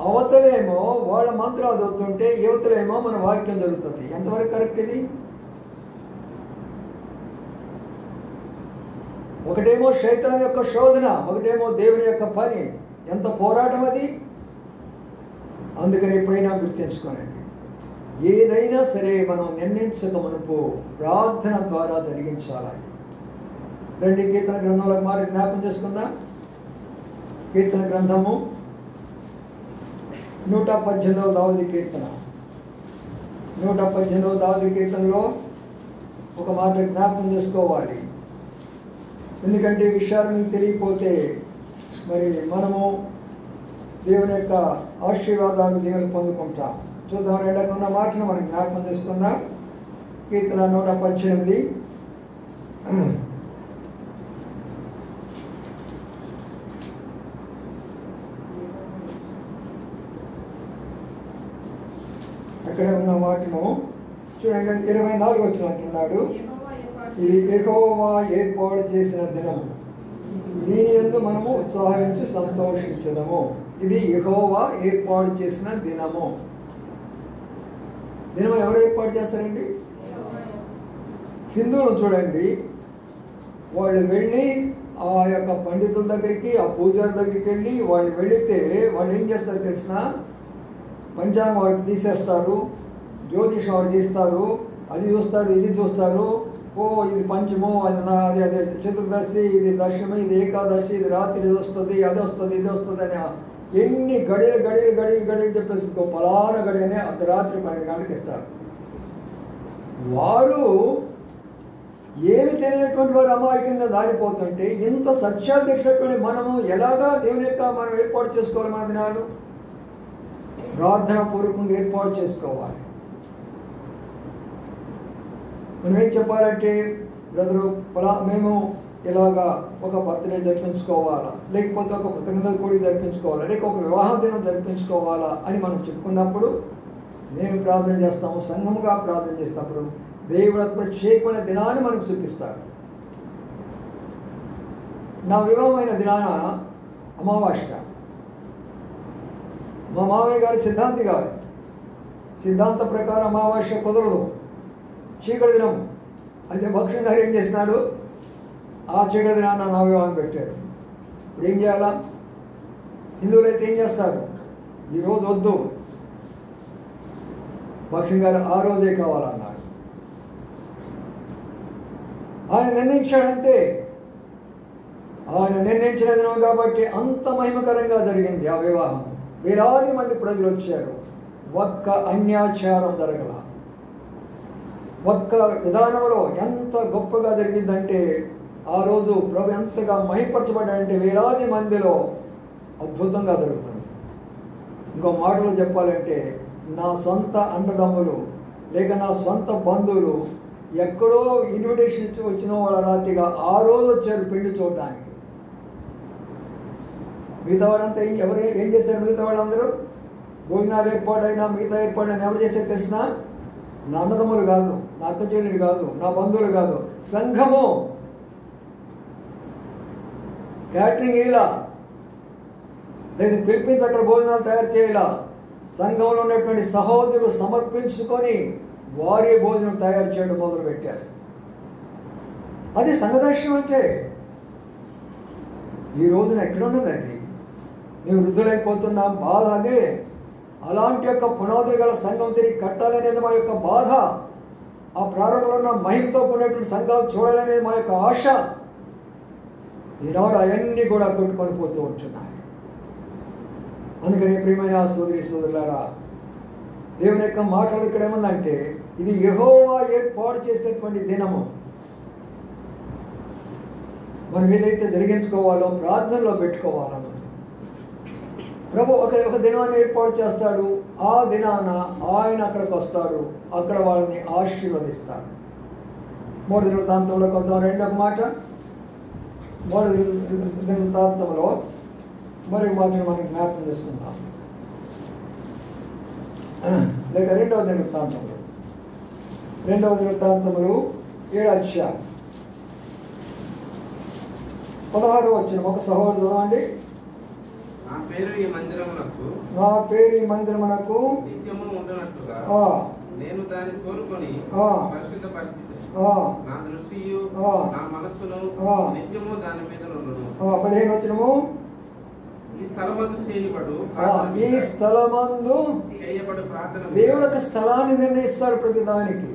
అవతలేమో వాళ్ళ మంత్రాలు చదువుతుంటే యువతలేమో మన వాక్యం జరుగుతుంది. ఎంతవరకు కరెక్ట్ ఇది? ఒకటేమో శైతాన్ యొక్క శోధన, ఒకటేమో దేవుని యొక్క పని. ఎంత పోరాటం అది. అందుకని ఎప్పుడైనా గుర్తించుకోనండి, ఏదైనా సరే మనం నిర్ణయించక మునుపు ప్రార్థన ద్వారా జరిగించాలి. రండి, కీర్తన గ్రంథంలో మాట జ్ఞాపకం చేసుకుందాం. కీర్తన గ్రంథము 118వ దావీదు కీర్తన. 118వ దావీదు కీర్తనలో ఒక మాట జ్ఞాపకం చేసుకోవాలి. ఎందుకంటే ఈ విషయాలు మీకు తెలియకపోతే మరి మనము దేవుని యొక్క ఆశీర్వాదాలు దేవుని పొందుకుంటాం. చూద్దాం, రెండకున్న మాటను మనం జ్ఞాపకం చేసుకుందాం. కీర్తన 118. అక్కడే ఉన్న వాటిను చూడండి. 24 వచ్చిన అంటున్నాడు, ఇది యెహోవా ఏర్పాటు చేసిన దినము, దీని యందు మనము ఉత్సాహించి సంతోషించదము. ఇది యెహోవా ఏర్పాటు చేసిన దినము. దినము ఎవరు ఏర్పాటు చేస్తారండి? హిందువులు చూడండి, వాళ్ళు వెళ్ళి ఆ యొక్క పండితుల దగ్గరికి, ఆ పూజారి దగ్గరికి వెళ్ళి వాళ్ళు వెళితే వాళ్ళు ఏం చేస్తారు తెలిసిన? పంచాంగం వాడికి తీసేస్తారు, జ్యోతిషం వాడు తీస్తారు, అది చూస్తారు, ఇది చూస్తారు. ఓ, ఇది పంచము, అది అదే చతుర్దశి, ఇది దశమి, ఇది ఏకాదశి, ఇది రాత్రి ఇది వస్తుంది, అది వస్తుంది, ఇది వస్తుంది అని ఎన్ని గడియలు చెప్పేసి పలానా గడియనే అర్ధరాత్రి 12 గంటలకు ఇస్తారు. వారు ఏమి తెలియనటువంటి వారు అమాయకంగా దారిపోతుంటే ఇంత సత్యాలు తెలిసినటువంటి మనము ఎలాగా దేవుని యొక్క మనం ఏర్పాటు చేసుకోవాలి? మన దినాలు ప్రార్థన పూర్వకంగా ఏర్పాటు చేసుకోవాలి. మనం ఏం చెప్పాలంటే, బ్రదరు మేము ఇలాగా ఒక బర్త్డే జరిపించుకోవాలా, లేకపోతే ఒక కృతజ్ఞత కూడా జరిపించుకోవాలా, లేక ఒక వివాహ దినం జరిపించుకోవాలా అని మనం చెప్పుకున్నప్పుడు నేను ప్రార్థన చేస్తాము, సంఘముగా ప్రార్థన చేసినప్పుడు దేవుడు ప్రత్యేకమైన దినాన్ని మనకు చూపిస్తాడు. నా వివాహమైన దినాన అమావాస్య, మా మామయ్య గారి సిద్ధాంతి గారు సిద్ధాంత ప్రకారం అమావాస్య కుదరదు, చీకటి దినం. అయితే భక్షన్ గారు ఏం చేసినాడు, ఆ చీకటి దినాన నా వివాహం పెట్టాడు. ఇప్పుడు ఏం చేయాలా? హిందువులు అయితే ఏం చేస్తారు, ఈరోజు వద్దు, భక్షన్ గారు ఆ రోజే కావాలన్నాడు. ఆయన నిర్ణయించాడంతే. ఆయన నిర్ణయించిన దినం కాబట్టి అంత మహిమకరంగా జరిగింది ఆ వివాహం. వేలాది మంది ప్రజలు వచ్చారు. ఒక్క అన్యాచారం జరగల. ఒక్క విధానంలో ఎంత గొప్పగా జరిగిందంటే ఆ రోజు ప్రభు ఎంతగా మహిమపరచబడ్డాడంటే వేలాది మందిలో అద్భుతంగా జరుగుతుంది. ఇంకో మాటలో చెప్పాలంటే నా సొంత అన్నదమ్ములు లేక నా సొంత బంధువులు ఎక్కడో ఇన్విటేషన్ ఇచ్చి వచ్చిన వాళ్ళ రాత్రిగా ఆ రోజు వచ్చారు పెళ్లి చూడడానికి. మిగతా వాళ్ళంతా ఎవరు ఏం చేశారు? మిగతా వాళ్ళందరూ భోజనాలు ఏర్పాటైనా మిగతా ఏర్పాటైనా ఎవరు చేశారు తెలిసిన? నా అన్నదమ్ములు కాదు, నా అక్క చెల్లెలు కాదు, నా బంధువులు కాదు, సంఘము. క్యాటరింగ్ ఇలా లేదు, పిలిపించి అక్కడ భోజనాలు తయారు చేయాల. సంఘంలో ఉన్నటువంటి సహోదరులు సమర్పించుకొని వారి భోజనం తయారు చేయడం మొదలుపెట్టారు. అది సంఘదర్శనం అంటే. ఈ రోజున ఎక్కడున్నది అది? మేము వృద్ధులైపోతున్నాం, బాధ అదే. అలాంటి యొక్క పునాదులు గల సంఘం తిరిగి కట్టాలనేది మా యొక్క బాధ. ఆ ప్రారంభంలో ఉన్న మహిమతో కూడినటువంటి సంఘాలు చూడాలనేది మా యొక్క ఆశ. ఈనాడు అవన్నీ కూడా కొట్టుకొని పోతూ ఉంటున్నాయి. అందుకని ప్రియమైన సోదరి సోదరులారా, దేవుని యొక్క మాటలు ఇక్కడ ఏముందంటే ఇది యెహోవా ఏర్పాటు చేసేటువంటి దినము. మనం ఏదైతే జరిగించుకోవాలో ప్రార్థనలో పెట్టుకోవాలో ప్రభు ఒక దినాన్ని ఏర్పాటు చేస్తాడు. ఆ దినాన ఆయన అక్కడికి వస్తాడు, అక్కడ వాళ్ళని ఆశీర్వదిస్తాడు. మూడు దినవృత్తాంతంలో కొంత రెండొక మాట, మూడు దినవృత్తాంతంలో మరొక మాటను మనం జ్ఞాపకం చేసుకుంటాం. లేక రెండవ దినవృత్తాంతములు 7వ అధ్యాయం 16వ వచనం ఒక సహోదరుడు చదవండి. నా పేరు ఈ మందిరమునకు నిత్యము ఉండునట్లుగా నేను దాన్ని కోరుకొని పరిశుద్ధపరిచితి. నా దృష్టియు నా మనస్సును నిత్యము దాని మీద నుండును. 15వ వచనము ఈ స్థలమందు చేయబడు ప్రార్థన. దేవుడు ఒక స్థలాన్ని నిర్ణయిస్తాడు. ప్రతిదానికి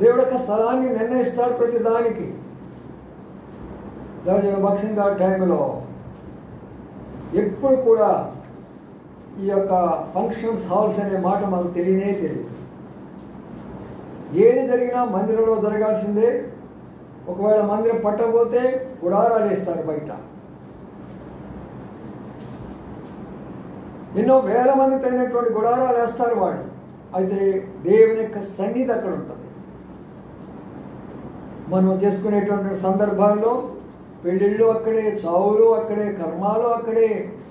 దేవుడు ఒక స్థలాన్ని నిర్ణయిస్తాడు. ప్రతిదానికి భక్సింగ్ గారి టైంలో ఎప్పుడు కూడా ఈ యొక్క ఫంక్షన్స్ హాల్స్ అనే మాట మాకు తెలియనే తెలియదు. ఏది జరిగినా మందిరంలో జరగాల్సిందే. ఒకవేళ మందిరం పట్టకపోతే గుడారాలు వేస్తారు బయట. ఎన్నో వేల మంది తగినటువంటి గుడారాలు వేస్తారు వాళ్ళు. అయితే దేవుని యొక్క సన్నిధి అక్కడ ఉంటుంది. మనం చేసుకునేటువంటి సందర్భాల్లో పెళ్ళిళ్ళు అక్కడే, చావులు అక్కడే, కర్మాలు అక్కడే,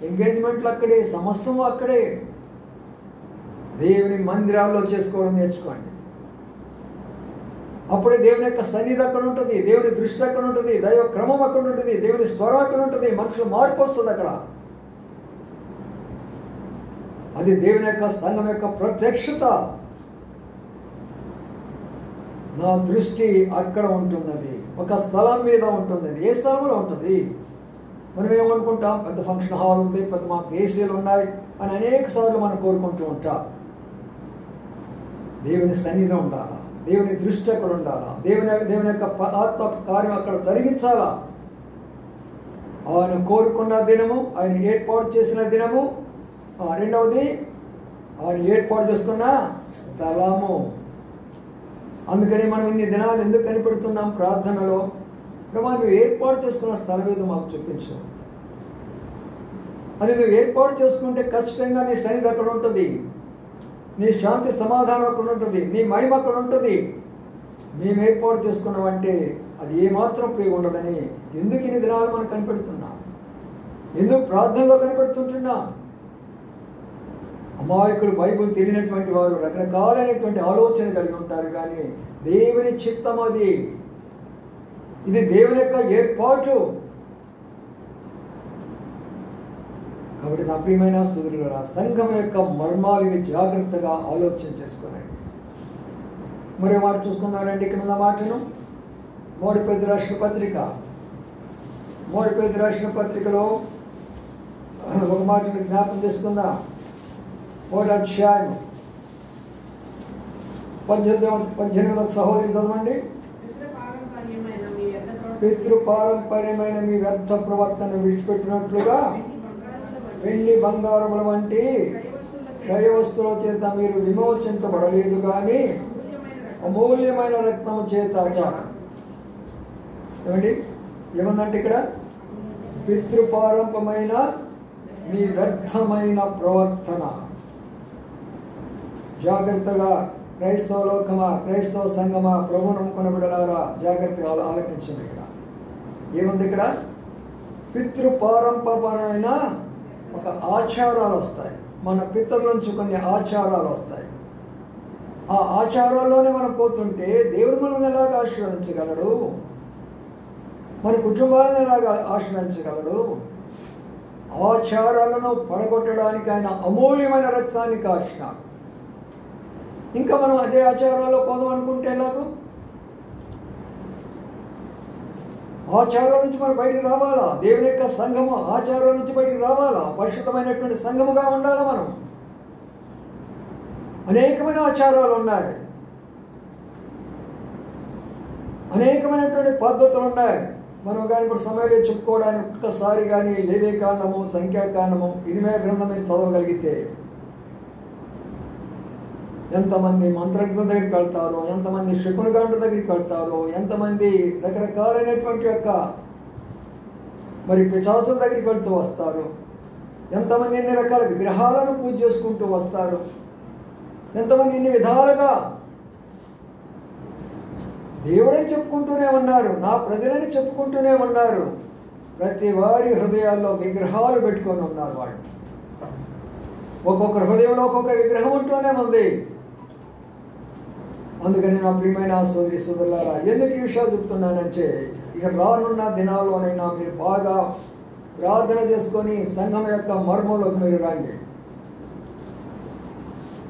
ఎంగేజ్మెంట్లు అక్కడే, సమస్తము అక్కడే. దేవుని మందిరాల్లో చేసుకోవడం నేర్చుకోండి. అప్పుడే దేవుని యొక్క సన్నిధి అక్కడ ఉంటుంది, దేవుని దృష్టి అక్కడ ఉంటుంది, దైవ క్రమం అక్కడ ఉంటుంది, దేవుని స్వరం అక్కడ ఉంటుంది, మనుషులు మార్పు వస్తుంది అక్కడ. అది దేవుని యొక్క సంఘం యొక్క ప్రత్యక్షత. నా దృష్టి అక్కడ ఉంటున్నది, ఒక స్థలం మీద ఉంటుంది. ఏ స్థలంలో ఉంటుంది? మనం ఏమనుకుంటాం, పెద్ద ఫంక్షన్ హాల్ ఉంది, పెద్ద మాకు ఏసీలు ఉన్నాయి అని అనేక సార్లు మనం కోరుకుంటూ ఉంటాం. దేవుని సన్నిధి ఉండాలా, దేవుని దృష్టి అక్కడ ఉండాలా, దేవుని యొక్క ఆత్మ కార్యం అక్కడ జరిగించాలా. ఆయన కోరుకున్న దినము, ఆయన ఏర్పాటు చేసిన దినము. రెండవది ఆయన ఏర్పాటు చేసుకున్న స్థలము. అందుకని మనం ఇన్ని దినాలు ఎందుకు కనిపెడుతున్నాం ప్రార్థనలో? ప్రభా నువ్వు ఏర్పాటు చేసుకున్న స్థలం ఏదో మాకు చూపించు. అది నువ్వు ఏర్పాటు చేసుకుంటే ఖచ్చితంగా నీ సన్నిధి అక్కడ ఉంటుంది, నీ శాంతి సమాధానం అక్కడ ఉంటుంది, నీ మహిమ అక్కడ ఉంటుంది. మేము ఏర్పాటు చేసుకున్నామంటే అది ఏమాత్రం ప్రియ ఉండదని ఎందుకు ఇన్ని దినాలు మనం కనిపెడుతున్నాం? ఎందుకు ప్రార్థనలో కనిపెడుతుంటున్నాం? అమాయకులు బైబుల్ తెలియనటువంటి వారు రకరకాలైనటువంటి ఆలోచన కలిగి ఉంటారు, కానీ దేవుని చిత్తం అది, ఇది దేవుని యొక్క ఏర్పాటు. కాబట్టి నా ప్రియమైన సోదరులారా, సంఘం యొక్క మర్మాలని జాగ్రత్తగా ఆలోచన చేసుకోనండి. మరో మాట చూసుకున్నారండి ఇక్కడ ఉన్న మాటను. మోడీ పేద రాష్ట్ర పత్రికలో ఒక మాటను జ్ఞాపం చేసుకుందా. 1వ అధ్యాయం 18వ సహోదరి చదవండి. పితృపారంపర్యమైన మీ వ్యర్థ ప్రవర్తన విడిచిపెట్టినట్లుగా వెండి బంగారముల వంటి క్షయ వస్తువుల చేత మీరు విమోచించబడలేదు, కానీ అమూల్యమైన రక్తము చేత. ఏమండి ఏమందంటే ఇక్కడ పితృపారంపమైన మీ వ్యర్థమైన ప్రవర్తన. జాగ్రత్తగా క్రైస్తవ లోకమా, క్రైస్తవ సంఘమా, ప్రభువు నమ్ముకున్న బిడ్డలారా జాగ్రత్తగా ఆలకించండి. ఇక్కడ ఏముంది? ఇక్కడ పితృపారంపరమైన ఒక ఆచారాలు వస్తాయి. మన పితరుల నుంచి కొన్ని ఆచారాలు వస్తాయి. ఆ ఆచారాల్లోనే మనం పోతుంటే దేవుడు మనల్ని ఎలాగ ఆశీర్వదించగలడు? మన కుటుంబాలను ఎలాగ ఆశీర్వదించగలడు? ఆచారాలను పడగొట్టడానికి ఆయన అమూల్యమైన రక్తాన్ని కార్చినాడు. ఇంకా మనం అదే ఆచారాల్లో పోదాం అనుకుంటే ఎలాగో? ఆచారాల నుంచి మనం బయటికి రావాలా? దేవుని యొక్క సంఘము ఆచారాల నుంచి బయటికి రావాలా? పరిశుద్ధమైనటువంటి సంఘముగా ఉండాలా? మనం అనేకమైన ఆచారాలు ఉన్నాయి, అనేకమైనటువంటి పద్ధతులు ఉన్నాయి. మనం కానీ ఇప్పుడు సమయంలో చెప్పుకోవడానికి ఒక్కసారి కానీ లేవే కాండము, సంఖ్యాకాండము, ఇరిమియా గ్రంథం మీద చదవగలిగితే ఎంతమంది మంత్రజ్ఞుల దగ్గరికి వెళ్తారో, ఎంతమంది శకునగాండ్ర దగ్గరికి వెళ్తారో, ఎంతమంది రకరకాలైనటువంటి యొక్క మరి పిశాచుల దగ్గరికి వెళ్తూ వస్తారు, ఎంతమంది ఎన్ని రకాల విగ్రహాలను పూజ చేసుకుంటూ వస్తారు, ఎంతమంది ఎన్ని విధాలుగా దేవుడని చెప్పుకుంటూనే ఉన్నారు, నా ప్రజలని చెప్పుకుంటూనే ఉన్నారు. ప్రతి వారి హృదయాల్లో విగ్రహాలు పెట్టుకొని ఉన్నారు. వాళ్ళు ఒక్కొక్క హృదయంలో ఒక్కొక్క విగ్రహం ఉంటూనే ఉంది. అందుకని నా ప్రియమైన సోదరి సోదరులారా, ఎందుకు ఈ విషయాలు చెప్తున్నానంటే, ఇక రానున్న దినాల్లోనైనా మీరు బాగా ప్రార్థన చేసుకొని సంఘం యొక్క మర్మంలోకి మీరు రండి.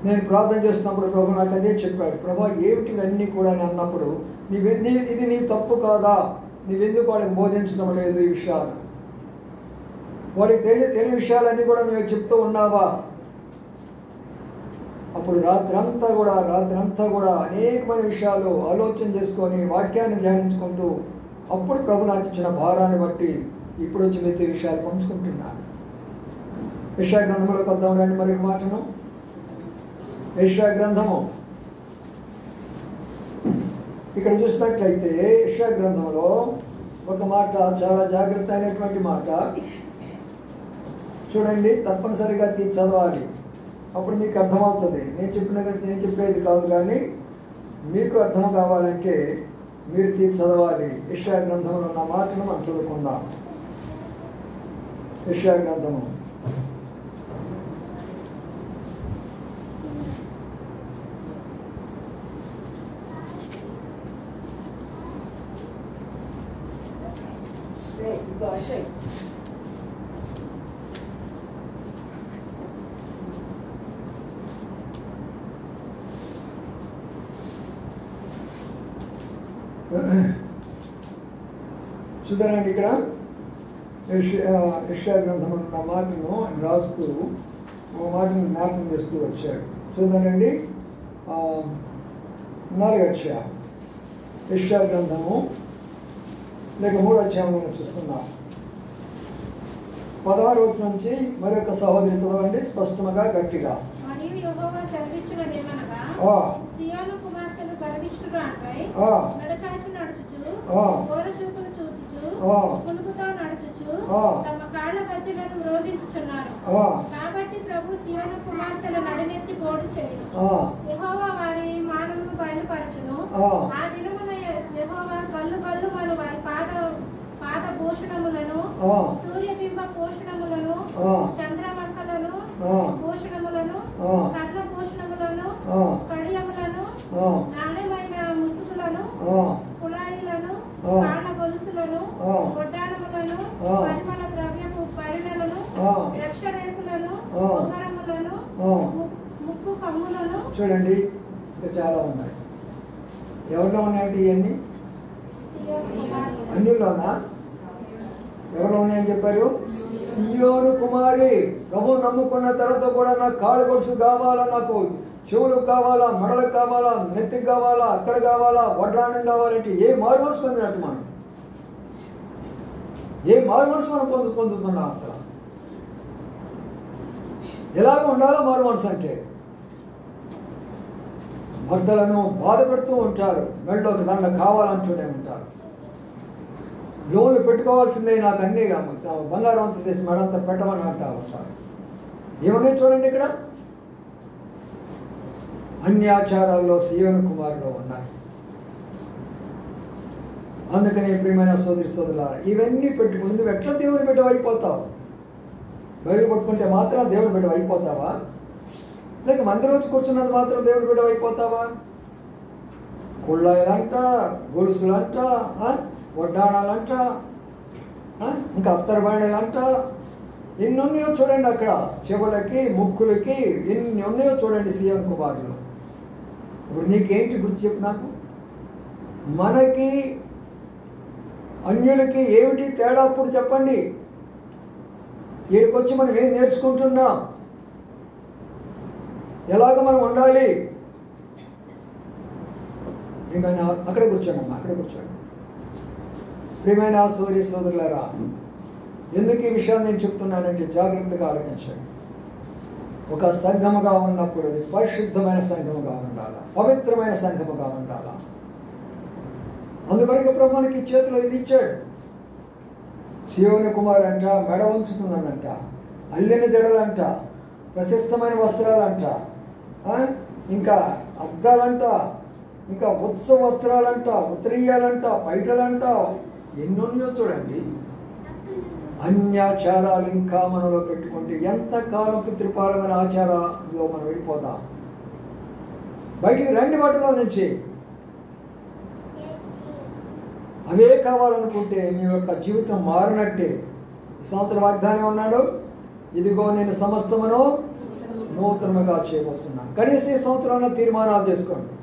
నేను ప్రార్థన చేస్తున్నప్పుడు ప్రభు నాకు అదే చెప్పాడు. ప్రభా ఏమిటి ఇవన్నీ కూడా అని అన్నప్పుడు, ఇది నీ తప్పు కాదా? నీవెందుకు వాళ్ళకి బోధించడం లేదు ఈ విషయాలు? వాడికి తెలియని విషయాలన్నీ కూడా నువ్వు చెప్తూ ఉన్నావా? అప్పుడు రాత్రంతా కూడా అనేకమైన విషయాలు ఆలోచన చేసుకొని వాక్యాన్ని ధ్యానించుకుంటూ అప్పుడు ప్రభు నాకు ఇచ్చిన భారాన్ని బట్టి ఇప్పుడు వచ్చి మీతో విషయాలు పంచుకుంటున్నాను. యెషయా గ్రంథంలో కొద్దాం రండి మరొక మాటను. యెషయా గ్రంథము ఇక్కడ చూసినట్లయితే యెషయా గ్రంథంలో ఒక మాట, చాలా జాగ్రత్త అయినటువంటి మాట చూడండి. తప్పనిసరిగా చదవాలి, అప్పుడు మీకు అర్థమవుతుంది. నేను చెప్పేది కాదు, కానీ మీకు అర్థం కావాలంటే మీరు చదవాలి. యెషయా గ్రంథంలో ఉన్న మాటను మనం చదువుకుందాం. యెషయా గ్రంథము చూడండి. ఇక్కడ యెషయా గ్రంథంలో ఉన్న మాటను రాస్తూ ఒక మాటను జ్ఞాపకం చేస్తూ వచ్చాడు. చూడండి 4వ అధ్యాయం యెషయా గ్రంథము, లేక 3వ అధ్యాయంలో చూసుకుందాం. 16వ వచనం నుంచి మరొక సహోదరి చదవండి స్పష్టంగా గట్టిగా. మరియు యెహోవా సెలవిచ్చినదేమనగా, సియోను కుమార్తెలు గర్విష్ఠులు త్రాడుపై నడచాచి నడుచుచు ఘోర చూపులు చూచుచు పులుపుతో నడుచుచు తమ కాళ్ళ గజ్జలను రోధించుచున్నారు. కాబట్టి ప్రభు సియోను కుమార్తెల నడినెత్తి పోటు చేయును. యెహోవా వారి మానమును బయలుపరచును. ఆ దినమున యెహోవా కళ్ళు కళ్ళుమను వారి పాద భూషణములను, సూర్యబింబ భూషణములను, చంద్రవంకలను భూషణములను, కర్ణ భూషణములను, కడియములను, నాణ్యమైన ముసుగులను, కుళాయిలను, కాళ్ళ గొలుసులను, గొడ్డాణములను, పరిమళ ద్రవ్యపు పరిణలను, రక్షరేకులను, ఉంగరములను, ముక్కు కమ్ములను. చూడండి, చాలా ఉన్నాయి. ఎవరిలో ఉన్నాయండి ఇవన్నీ? అన్యుల్లోనా? ఎవరిలో ఉన్నాయని చెప్పారు? సియోను కుమారి. ప్రభు నమ్ముకున్న తర్వాత కూడా నాకు కాళ్ళు గొలుసు కావాలా, నాకు చెవులు కావాలా, మెడలు కావాలా, నెత్తికి కావాలా, అక్కడ కావాలా, వడ్రాణం కావాలంటే ఏ మారు మనసు పొందినట్టు మనం, ఏ మారు మనసు మనం పొందుతున్నాం. అసలు ఎలాగ ఉండాలో మారు మనసు అంటే భర్తలను బాధ పెడుతూ ఉంటారు, మెడలోకి దండ కావాలంటూనే ఉంటారు. లోన్లు పెట్టుకోవాల్సిందే, నాకు అన్నీ బంగారం అంతా చేసి మెడంతా పెట్టమని అంటా ఉంటారు. ఏమన్నా చూడండి, ఇక్కడ అన్యాచారాల్లో సియోను కుమారులో ఉన్నాయి. అందుకని ప్రియమైన సోదరులారా, ఇవన్నీ పెట్టుకుని నువ్వు ఎట్లా దేవుని బిడ్డ అయిపోతావు? బయలు పట్టుకుంటే మాత్రం దేవుని బిడ్డ అయిపోతావా? లేక మందిరం వచ్చి కూర్చున్నది మాత్రం దేవుని బిడ్డ అయిపోతావా? కుళ్ళాయిలంట, గొలుసులంట, వడ్డాణాలంట, ఇంకా అత్తరబాణీలంట, ఎన్ని ఉన్నాయో చూడండి. అక్కడ చెవులకి, ముక్కులకి ఎన్ని ఉన్నాయో చూడండి సియోను కుమారులు. ఇప్పుడు నీకేంటి గుర్తు చెప్పు నాకు. మనకి అన్యులకి ఏమిటి తేడా అప్పుడు చెప్పండి. ఈడికొచ్చి మనం ఏం నేర్చుకుంటున్నాం, ఎలాగ మనం ఉండాలి? ప్రియమైన అక్కడే కూర్చోండి, అక్కడే కూర్చోండి. ప్రియమైన సోదరులారా, ఎందుకు ఈ విషయాన్ని నేను చెప్తున్నానంటే జాగ్రత్తగా ఆలోచించండి. ఒక సంఘముగా ఉన్నప్పుడు అది పరిశుద్ధమైన సంఘముగా ఉండాలా, పవిత్రమైన సంఘముగా ఉండాలా. అందువరకు ప్రభు మనకి చేతిలో ఇది ఇచ్చాడు. సియోను కుమార్ అంట మెడ ఉంచుతుందనంట, అల్లిన జడలంట, ప్రశస్తమైన వస్త్రాలంట, ఇంకా అద్దాలంట, ఇంకా ఉత్సవ వస్త్రాలంట, ఉత్తరీయాలంట, పైటలంట, ఎన్నోన్నో చూడండి. అన్యాచారాలు ఇంకా మనలో పెట్టుకుంటే ఎంతకాలం పితృపాలమైన ఆచారాల్లో మనం వెళ్ళిపోతాం. బయటికి రండి వాటిలో నుంచి. అవే కావాలనుకుంటే మీ యొక్క జీవితం మారినట్టే. ఈ సంవత్సరం వాగ్దానం ఉన్నాడు, ఇదిగో నేను సమస్తమును నూతనముగా చేయబోతున్నాను. కనీసం ఈ సంవత్సరాన్ని తీర్మానాలు చేసుకోండి.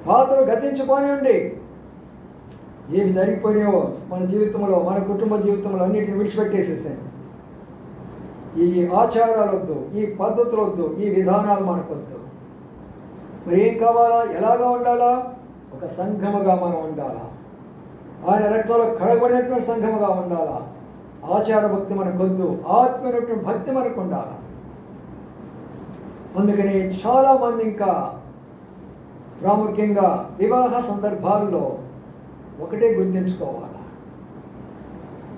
పాత్రలు గతించిపోనివ్వండి. ఏమి జరిగిపోయినాయో మన జీవితంలో, మన కుటుంబ జీవితంలో అన్నిటిని విడిచిపెట్టేసేసాను. ఈ ఆచారాలు వద్దు, ఈ పద్ధతులు వద్దు, ఈ విధానాలు మనకొద్దు. మరి ఏం కావాలా? ఎలాగా ఉండాలా? ఒక సంఘముగా మనం ఉండాలా. ఆయన రక్తంలో కడగబడినటువంటి సంఘముగా ఉండాలా. ఆచార భక్తి మనకొద్దు, ఆత్మీయటువంటి భక్తి మనకు ఉండాలా. అందుకని చాలామంది ఇంకా ప్రాముఖ్యంగా వివాహ సందర్భాల్లో ఒకటే గుర్తించుకోవాలా,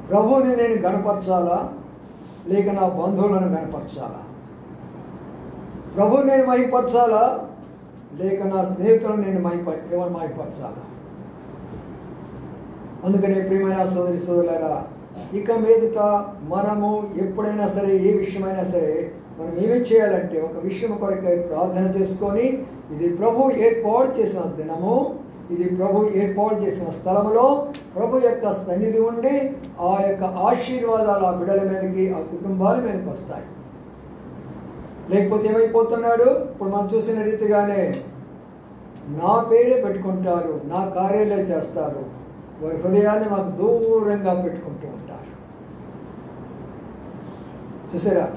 ప్రభువుని నేను గణపరచాలా లేక నా బంధువులను గణపరచాలా? ప్రభువుని నేను మహిపరచాలా లేక నా స్నేహితులను నేను మహిపరచాలా? అందుకనే ప్రియమైన సోదరులారా, ఇక మీదట మనము ఎప్పుడైనా సరే, ఏ విషయమైనా సరే, మనం ఏమి చేయాలంటే ఒక విషయం కొరకై ప్రార్థన చేసుకొని, ఇది ప్రభు ఏర్పాటు చేసిన దినము, ఇది ప్రభు ఏర్పాటు చేసిన స్థలములో ప్రభు యొక్క సన్నిధి ఉండి ఆ యొక్క ఆశీర్వాదాలు ఆ బిడ్డల మీదకి, ఆ కుటుంబాల మీదకి వస్తాయి. లేకపోతే ఏమైపోతున్నాడు? ఇప్పుడు మనం చూసిన రీతిగానే నా పేరే పెట్టుకుంటారు, నా కార్యాలే చేస్తారు, వారి హృదయాన్ని మాకు దూరంగా పెట్టుకుంటూ ఉంటారు. చూసారా?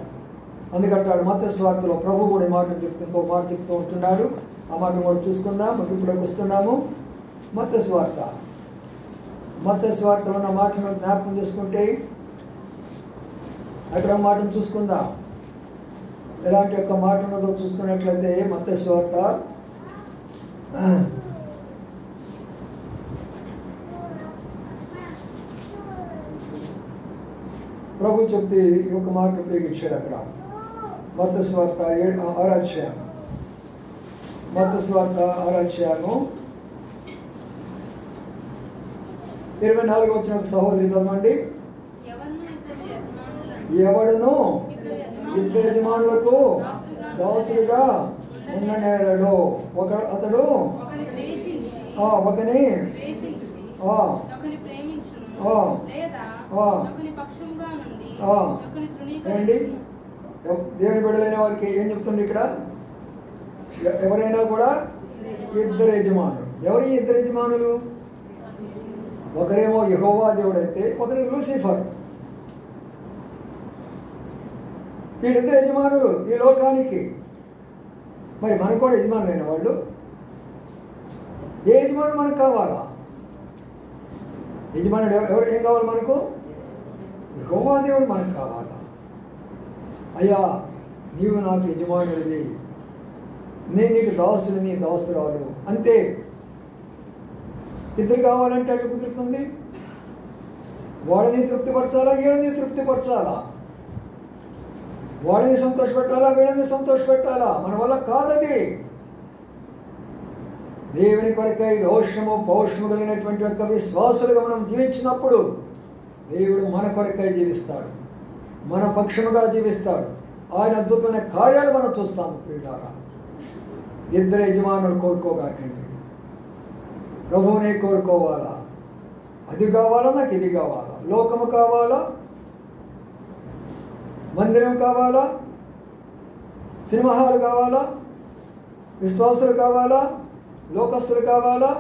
అందుకంటాడు మత్తయి సువార్తలో ప్రభు కూడా మాట చెప్తూ ఉంటున్నాడు. ఆ మాట కూడా చూసుకుందాం. ఇప్పుడు వస్తున్నాము మత్తయి సువార్తలో ఉన్న మాటను జ్ఞాపకం చేసుకుంటే అక్కడ మాటను చూసుకుందాం. ఎలాంటి యొక్క మాట ఉన్నదో చూసుకున్నట్లయితే మత్తయి సువార్త ప్రభు చెప్తే ఈ యొక్క మాట ఉపయోగించాడు అక్కడ. మత్తయి సువార్త 6వ అధ్యాయం, మత్తయి సువార్త 6వ అధ్యాయము 24వ వచనం సహోదరి చదవండి. ఎవడును ఇద్దరు యజమానులకు దాసులుగా ఉన్న నేలలో అతడు ఒకని దేవుని బిడ్డలైన వారికి ఏం చెప్తుంది ఇక్కడ? ఎవరైనా కూడా ఇద్దరు యజమానులు. ఎవరి ఇద్దరు యజమానులు? ఒకరేమో యెహోవా దేవుడు అయితే ఒకరు లూసిఫర్. వీళ్ళిద్దరు యజమానులు ఈ లోకానికి. మరి మనకు కూడా యజమానులైన వాళ్ళు. ఏ యజమానుడు మనకు కావాలా? యజమానుడు ఎవరు ఏం కావాలి మనకు? యెహోవా దేవుడు మనకు కావాలా? అయ్యా నీవు నాకు యజమానుడివి, నేను నీకు దాసుడిని, దాసురాలు అంతే. ఇద్దరు కావాలంటే అట్లా కుదురుతుంది? వాళ్ళని తృప్తిపరచాలా, వీళ్ళని తృప్తిపరచాలా? వాళ్ళని సంతోషపెట్టాలా, వీళ్ళని సంతోషపెట్టాలా? మన వల్ల కాదది. దేవుని కొరకై రోషము పౌరుషము కలిగినటువంటి యొక్క విశ్వాసులుగా మనం జీవించినప్పుడు దేవుడు మన కొరకై జీవిస్తాడు, మన పక్షముగా జీవిస్తాడు. ఆయన అద్భుతమైన కార్యాలు మనం చూస్తాము. ప్రియులారా, ఇద్దరు యజమానులు కోరుకోగాకండి, ప్రభువునే కోరుకోవాలా. అది కావాలా, నాకు ఇది కావాలా, లోకము కావాలా, మందిరం కావాలా, సినిమా హాల్ కావాలా, విశ్వాసులు కావాలా, లోకస్తులు కావాలా,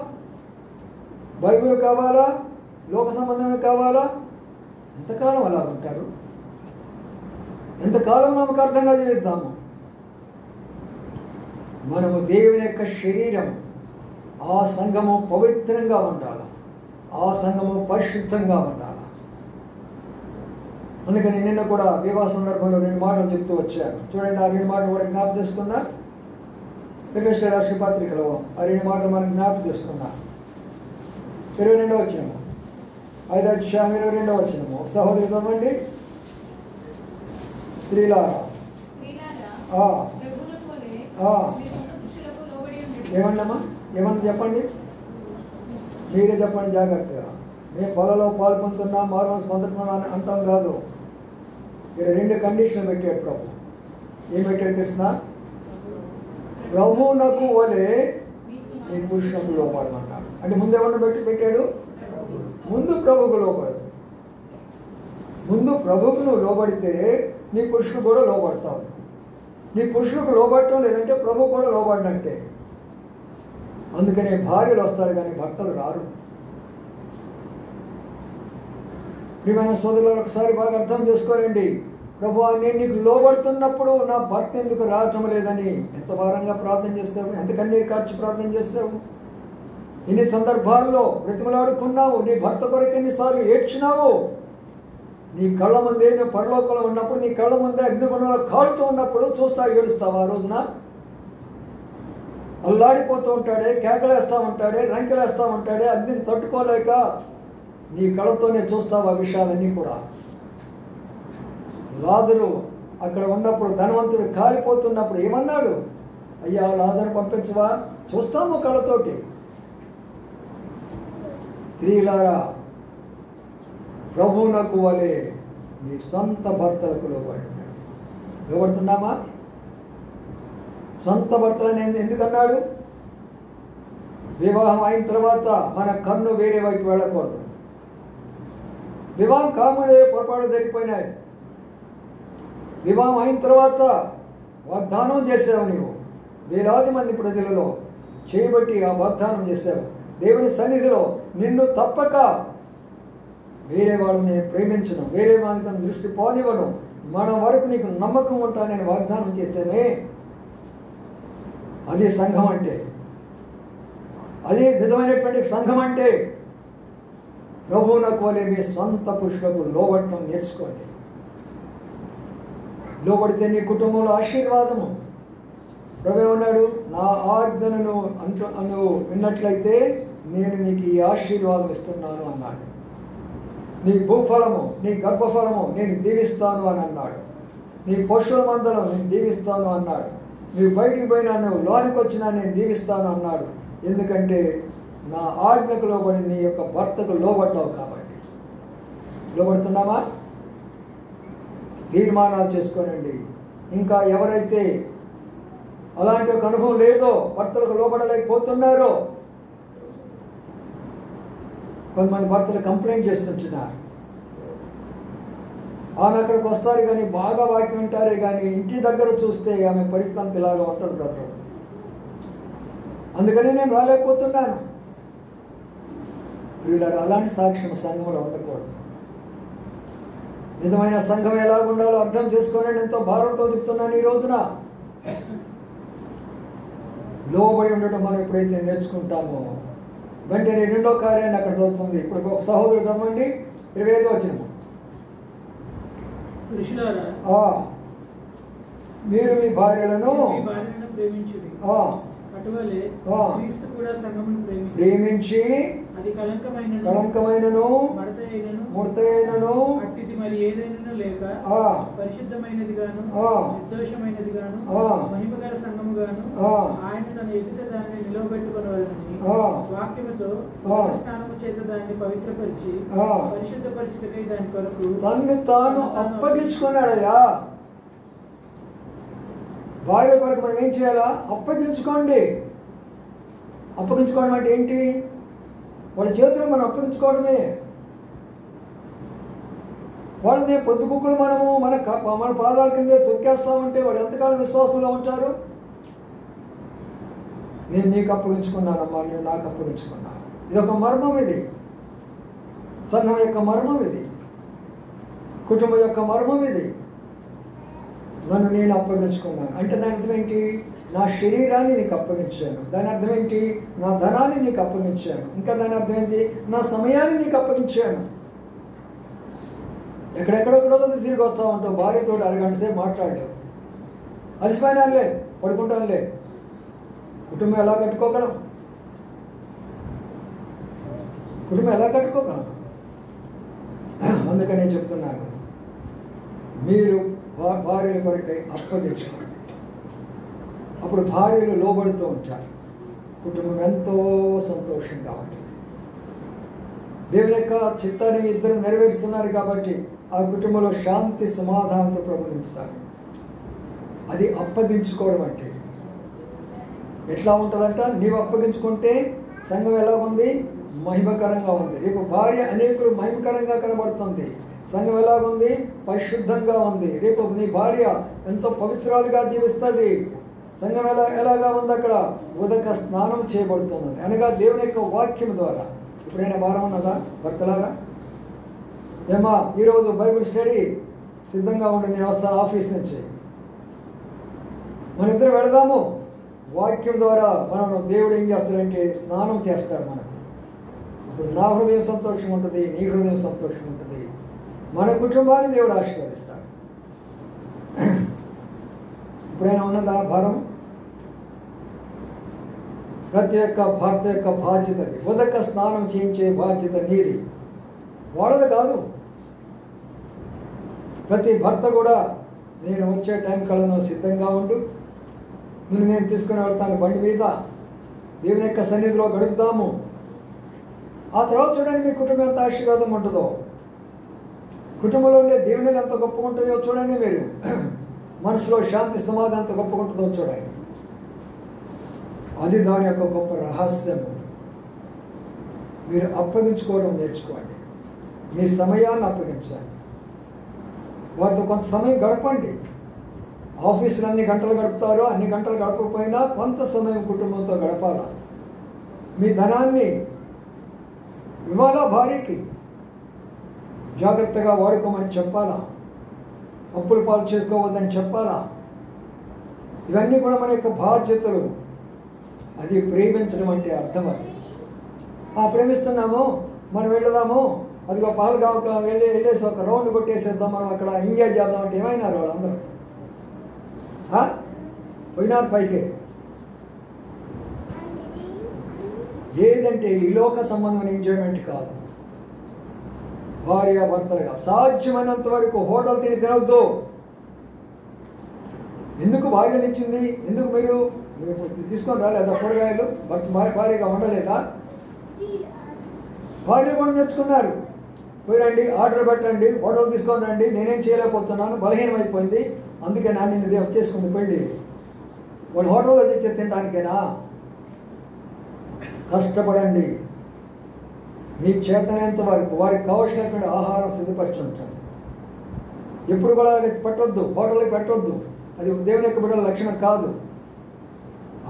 బైబిల్ కావాలా, లోక సంబంధమే కావాలా? ఎంతకాలం అలా ఉంటారు? ఎంతకాలం నమ్మకార్థంగా జీవిస్తాము? మనము దేవుని యొక్క శరీరం. ఆ సంఘము పవిత్రంగా ఉండాలి, ఆ సంఘము పరిశుద్ధంగా ఉండాలి. అందుకని నిన్న కూడా వివాహ సందర్భంలో 2 మాటలు చెప్తూ వచ్చాను. చూడండి, ఆ 2 మాటలు కూడా జ్ఞాపకం చేసుకుందా? ఎఫెసీయుల రాసిన పత్రికలో ఆ 2 మాటలు మనం జ్ఞాపకం చేసుకుందాం. 22వ వచనము, 5వ అధ్యాయం 22వ వచనము. సహోదరి చదవండి. స్త్రీలారా ఏమన్నామా? ఏమన్నా చెప్పండి, మీరే చెప్పండి జాగ్రత్తగా. మేము పొలలో పాల్పొందుతున్నా, మార్మల్స్ పొందుతున్నా అని అంటాం కాదు. ఇక్కడ 2 కండిషన్లు పెట్టాడు ప్రభు. ఏం పెట్టాడు తెలిసిన? ప్రభువునకు వలె నీ పురుషులకు లోపడమన్నాడు. అంటే ముందు ఎవరిని పెట్టాడు? ముందు ప్రభువుకు లోపడదు. ముందు ప్రభువుకు నువ్వు లోబడితే నీ పురుషుడు కూడా లోబడతావు. నీ పురుషులకు లోబడటం లేదంటే ప్రభు కూడా లోబడినట్టే. అందుకనే భార్యలు వస్తారు కానీ భర్తలు రారు. ప్రియమైన సోదరులు, ఒకసారి బాగా అర్థం చేసుకోరండి. ప్రభువా, నేను నీకు లోబడుతున్నప్పుడు నా భర్త ఎందుకు రావటం లేదని ఎంత భారంగా ప్రార్థన చేస్తావు, ఎంత కన్నీరు కార్చి ప్రార్థన చేస్తావు. ఇన్ని సందర్భాల్లో బ్రతిమలాడుకున్నావు, నీ భర్త కొరకు ఎన్నిసార్లు ఏడ్చినావు. నీ కళ్ళ ముందే నువ్వు పరలోకంలో ఉన్నప్పుడు, నీ కళ్ళ ముందే అగ్నిగుండంలో కాలుతూ ఉన్నప్పుడు చూస్తా ఏడుస్తావు. ఆ రోజున అల్లాడిపోతూ ఉంటాడే, కేకలేస్తూ ఉంటాడే, రంకెలేస్తూ ఉంటాడే, అగ్నిని తట్టుకోలేక నీ కళ్ళతోనే చూస్తావు ఆ విషయాలన్నీ కూడా. లాజరు అక్కడ ఉన్నప్పుడు, ధనవంతుడు కాలిపోతున్నప్పుడు ఏమన్నాడు? అయ్యా లాజరు పంపించవా? చూస్తాము కళ్ళతోటి. స్త్రీలారా, ప్రభువునకు వలె మీ సొంత భర్తలకు లోబడి. లోబడుతున్నామా? సొంత భర్తలని ఎందుకన్నాడు? వివాహం అయిన తర్వాత మన కన్ను వేరే వైపు వెళ్ళకూడదు. వివాహం కాముదే పొరపాటు జరిగిపోయినాయి. వివాహం అయిన తర్వాత వాగ్దానం చేసావు నీవు. వేలాది మంది ప్రజలలో చేయబట్టి ఆ వాగ్దానం చేశావు. దేవుని సన్నిధిలో నిన్ను తప్పక వేరే వాళ్ళని నేను ప్రేమించను, వేరే వాళ్ళని దృష్టి పోనివ్వను, మన వరకు నీకు నమ్మకం ఉంటానని వాగ్దానం చేసామే. అది సంఘం అంటే, అది నిజమైనటువంటి సంఘం అంటే. ప్రభువునకు వలె మీ సొంత పురుషులకు లోబడటం నేర్చుకోండి. లోబడితే నీ కుటుంబంలో ఆశీర్వాదము. ప్రభు ఏమన్నాడు? నా ఆజ్ఞను నువ్వు విన్నట్లయితే నేను నీకు ఈ ఆశీర్వాదం ఇస్తున్నాను అన్నాడు. నీ భూఫలము, నీ గర్భఫలము నేను దీవిస్తాను అని అన్నాడు. నీ పశువుల మందలో నేను దీవిస్తాను అన్నాడు. నీవు బయటికి పోయినా, నువ్వు లోనికి వచ్చినా నేను దీవిస్తాను అన్నాడు. ఎందుకంటే నా ఆజ్ఞకు లోబడి నీ యొక్క భర్తకు లోబడ్డావు కాబట్టి. లోబడుతున్నామా? తీర్మానాలు చేసుకోనండి. ఇంకా ఎవరైతే అలాంటి ఒక అనుభవం లేదో, భర్తలకు లోబడలేకపోతున్నారో, కొంతమంది భర్తలు కంప్లైంట్ చేస్తుంటున్నారు. ఆమె అక్కడికి వస్తారు కానీ బాగా వాక్యం వింటారే కానీ ఇంటి దగ్గర చూస్తే ఆమె పరిస్థితి ఇలాగా ఉంటుంది బ్రదర్. అందుకని నేను రాలేకపోతున్నాను. వీళ్ళకి అలాంటి సాక్ష్యం సంఘంలో ఉండకూడదు. నిజమైన సంఘం ఎలాగుండాలో అర్థం చేసుకోనండి. ఎంతో భారంతో చెప్తున్నాను ఈ రోజున. లోబడి ఉండటం మనం ఎప్పుడైతే నేర్చుకుంటామో వెంటనే రెండో కార్యాన్ని అక్కడ చదువుతుంది. ఇప్పుడు ఒక సహోదరుడు చదవండి 25వ వచనం. మీరు మీ భార్యలను ప్రేమించి అది కళంకమైనను ముడతైనను మరి ఏదైనా లేక పరిశుద్ధమైనది గాను నిర్దోషమైనది గాను మహిమగల సంఘము గాను ఆయన తన ఎదుట దాన్ని నిలవబెట్టుకొనవలెనని వాక్యముతో స్నానము చేత దాన్ని పవిత్రపరిచి పరిశుద్ధపరిచితకై దాని కొరకు తన్ను తాను అప్పగించుకున్నాడయ్యా. భార్య కొరకు మనం ఏం చేయాలా? అప్పగించుకోండి. అప్పగించుకోవడం అంటే ఏంటి? వాళ్ళ చేతులు మనం అప్పగించుకోవడమే. వాళ్ళని పొద్దుకుక్కులు మనము మన పాదాల కిందే తొక్కేస్తామంటే వాళ్ళు ఎంతకాలం విశ్వాసంలో ఉంటారు? నేను నీకు అప్పగించుకున్నానమ్మా, నేను నాకు అప్పగించుకున్నాను. ఇదొక మర్మం. ఇది సంఘం యొక్క మర్మం. ఇది కుటుంబం యొక్క మర్మం. ఇది నన్ను నేను అప్పగించుకున్నాను అంటే దాని అర్థం ఏంటి? నా శరీరాన్ని నీకు అప్పగించాను. దాని అర్థం ఏంటి? నా ధనాన్ని నీకు అప్పగించాను. ఇంకా దాని అర్థం ఏంటి? నా సమయాన్ని నీకు అప్పగించాను. ఎక్కడెక్కడెక్కడో తిరిగి వస్తూ ఉంటావు. భార్యతో అరగంట సేపు మాట్లాడలేవు. అలసిపోయినానులే, పడుకుంటానులే. కుటుంబం ఎలా కట్టుకోగలం? కుటుంబం ఎలా కట్టుకోగలం? అందుకనే చెప్తున్నాను, మీరు భార్యల కొరకై అప్పగించుకోండి. అప్పుడు భార్యలు లోబడుతూ ఉంటారు. కుటుంబం ఎంతో సంతోషంగా ఉంటుంది. దేవుని యొక్క చిత్తాన్ని ఇద్దరు నెరవేరుస్తున్నారు కాబట్టి ఆ కుటుంబంలో శాంతి సమాధానంతో ప్రబలిస్తారు. అది అప్పగించుకోవడం అంటే ఎట్లా ఉంటుందంట? నీవు అప్పగించుకుంటే సంఘం ఎలా ఉంది? మహిమకరంగా ఉంది. రేపు భార్య అనేకులు మహిమకరంగా కనబడుతుంది. సంఘం ఎలాగుంది? పరిశుద్ధంగా ఉంది. రేపు నీ భార్య ఎంతో పవిత్రాలుగా జీవిస్తుంది. సంఘం ఎలాగా ఉంది? అక్కడ ఉదక స్నానం చేయబడుతున్నది అనగా దేవుని యొక్క వాక్యం ద్వారా. ఇప్పుడైనా భారం ఉన్నదా భర్తలారా? ఏమా ఈరోజు బైబిల్ స్టడీ సిద్ధంగా ఉండి నేను వస్తాను ఆఫీస్ నుంచి, మన ఇద్దరు వెళదాము. వాక్యం ద్వారా మనం దేవుడు ఏం చేస్తాడంటే స్నానం చేస్తాడు మనకు. ఇప్పుడు నా హృదయం సంతోషం ఉంటుంది, నీ హృదయం సంతోషం ఉంటుంది. మన కుటుంబాన్ని దేవుడు ఆశీర్వదిస్తాడు. ఇప్పుడైనా ఉన్నదా భారం? ప్రతి ఒక్క భర్త యొక్క బాధ్యత ఉదక స్నానం చేయించే బాధ్యత నీది, వాళ్ళది కాదు. ప్రతి భర్త కూడా నేను వచ్చే టైం కల్లా సిద్ధంగా ఉండు, నేను తీసుకుని వెళ్తాను బండి మీద, దేవుని యొక్క సన్నిధిలో గడుపుతాము. ఆ తర్వాత చూడండి మీ కుటుంబం ఎంత ఆశీర్వాదం ఉంటుందో, కుటుంబంలో ఉండే దేవుని ఎంత గొప్పగా ఉంటుందో చూడండి. మీరు మనసులో శాంతి సమాధానం ఎంత గొప్పగా ఉంటుందో చూడండి. అది దాని యొక్క గొప్ప రహస్యము. మీరు అప్పగించుకోవడం నేర్చుకోండి. మీ సమయాన్ని అప్పగించాలి. వారితో కొంత సమయం గడపండి. ఆఫీసులో అన్ని గంటలు గడుపుతారో అన్ని గంటలు గడపకపోయినా కొంత సమయం కుటుంబంతో గడపాలా. మీ ధనాన్ని ఇవాళ భార్యకి జాగ్రత్తగా వాడుకోమని చెప్పాలా. అప్పులు పాలు చేసుకోవద్దని చెప్పాలా. ఇవన్నీ కూడా మన యొక్క బాధ్యతలు. అది ప్రేమించడం అంటే అర్థం. అది ప్రేమిస్తున్నాము, మనం వెళ్దాము, అదిగో పాలు కాక వెళ్ళేసి ఒక రౌండ్ కొట్టేసేద్దాం, మనం అక్కడ ఎంజాయ్ చేద్దాం అంటే ఏమైనారు వాళ్ళందరూ? పోయినారు పైకి. ఏదంటే ఈ లోక సంబంధమైన ఎంజాయ్మెంట్ కాదు. భార్యాభర్తలుగా సాధ్యమైనంత వరకు హోటల్ తినవద్దు. ఎందుకు భార్యనిచ్చింది? ఎందుకు మీరు తీసుకొని రాలేదా కూరగాయలు? భార్యగా ఉండలేదా? భార్య కూడా నేర్చుకున్నారు. పోయిరండి, ఆర్డర్ పెట్టండి, హోటల్ తీసుకొని రండి, నేనేం చేయలేకపోతున్నాను, బలహీనం అయిపోయింది, అందుకే నా నిన్ను చేసుకుంది పెళ్ళి. వాడు హోటల్లో తెచ్చి తినడానికేనా? కష్టపడండి, మీ చేతనేంత వరకు వారికి కావలసినటువంటి ఆహారం సిద్ధపరచుంటాను. ఎప్పుడు కూడా పెట్టొద్దు, హోటల్కి పెట్టొద్దు. అది దేవుని యొక్క బిడ్డల లక్షణం కాదు.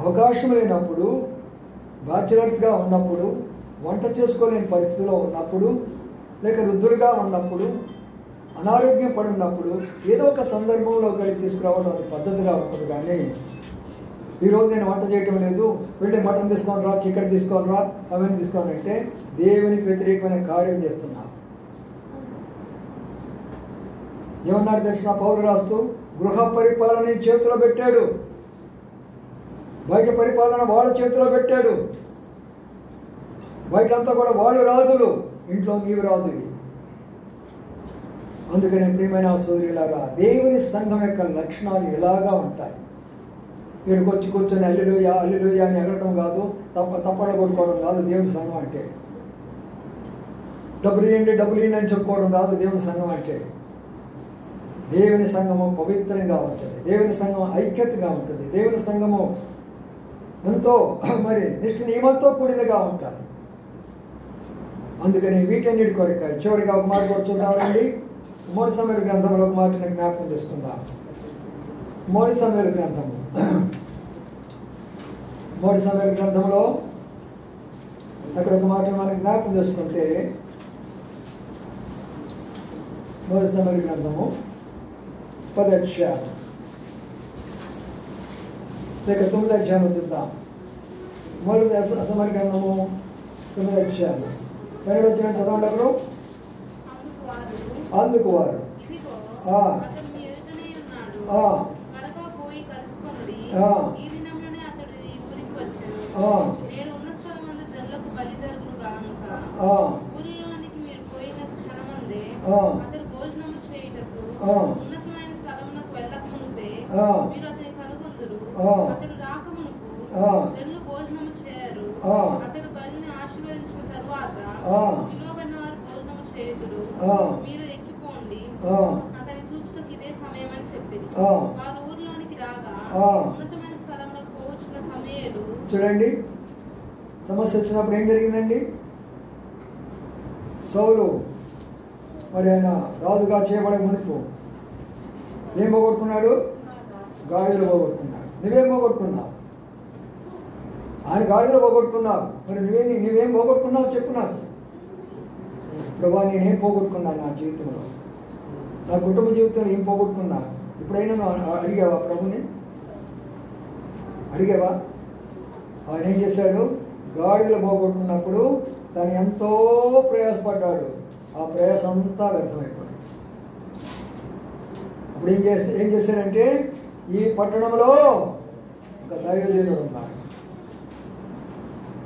అవకాశం లేనప్పుడు, బ్యాచిలర్స్గా ఉన్నప్పుడు, వంట చేసుకోలేని పరిస్థితిలో ఉన్నప్పుడు, లేక వృద్ధులుగా ఉన్నప్పుడు, అనారోగ్యం పడినప్పుడు ఏదో ఒక సందర్భంలో కలిగి తీసుకురావడం అది పద్ధతిగా ఉంటుంది. కానీ ఈరోజు నేను వంట చేయటం లేదు, వెళ్ళి మటన్ తీసుకొని రా, చికెన్ తీసుకొని రా, అవన్నీ తీసుకొని అంటే దేవునికి వ్యతిరేకమైన కార్యం చేస్తున్నా. ఏమన్నాడు తెలిసిన పౌలు రాస్తూ, గృహ పరిపాలన చేతిలో పెట్టాడు, బయట పరిపాలన వాళ్ళ చేతిలో పెట్టాడు. బయటంతా కూడా వాళ్ళు రాజులు, ఇంట్లో నీవు రాజువి. అందుకనే ప్రియమైన సోదరులారా, దేవుని సంఘం యొక్క లక్షణాలు ఎలాగా ఉంటాయి. ఇక్కడికి కూర్చొని హల్లెలూయా హల్లెలూయా అని ఎగరటం కాదు, తప్పట్లు కొట్టుకోవడం కాదు దేవుని సంఘం అంటే. డబ్బులు ఇవ్వండి అని చెప్పుకోవడం కాదు దేవుని సంఘం అంటే. దేవుని సంఘము పవిత్రంగా ఉంటుంది, దేవుని సంఘం ఐక్యతగా ఉంటుంది, దేవుని సంఘము ఎంతో మరి నిష్ఠ నియమంతో కూడినగా ఉంటారు. అందుకని వీటన్నిటి కొరక చివరిగా ఒక మాట కూడా చూద్దామండి. మోడి సమయాల గ్రంథంలో ఒక మాటని జ్ఞాపకం చేసుకుందాం. మోడి సమయాల గ్రంథము, మోడి సమయాల గ్రంథంలో అక్కడ ఒక మాట మనం జ్ఞాపకం చేసుకుంటే, మోడి సమయాల గ్రంథము 10వ అధ్యాయం లేక 9వ అధ్యాయం చూద్దాం. మోడి సమయాల గ్రంథము 9వ అధ్యాయం 12వ అధ్యాయం చదవండి. అప్పుడు అందుకు వారు అతని చూచుటకు ఇదే సమయం అని చెప్పింది. వారు ఊర్లోనికి రాగా ఉన్నతమైన స్థలంలో పోవచ్చున్న సమయాలు. చూడండి, సమస్య వచ్చినప్పుడు ఏం జరిగిందండి? సౌలు మరి ఆయన రాజుగా చేయబడే మునుపు ఏం పోగొట్టుకున్నాడు? గాడిదలు పోగొట్టుకున్నాడు. నువ్వేం పోగొట్టుకున్నావు? ఆయన గాడిదలు పోగొట్టుకున్నావు, మరి నువ్వేం పోగొట్టుకున్నావు చెప్పు నాకు. ప్రభా, నేనేం పోగొట్టుకున్నాను నా జీవితంలో, నా కుటుంబ జీవితంలో ఏం పోగొట్టుకున్నా? ఇప్పుడైనా నువ్వు అడిగావా? ప్రభుని అడిగావా? ఆయన ఏం చేశాడు? గాడిదలు పోగొట్టుకున్నప్పుడు తను ఎంతో ప్రయాసపడ్డాడు, ఆ ప్రయాస అంతా వ్యర్థమైపోయింది. అప్పుడు ఏం చేశాడంటే, ఈ పట్టణంలో ఒక దైవజనుడు ఉన్నాడు.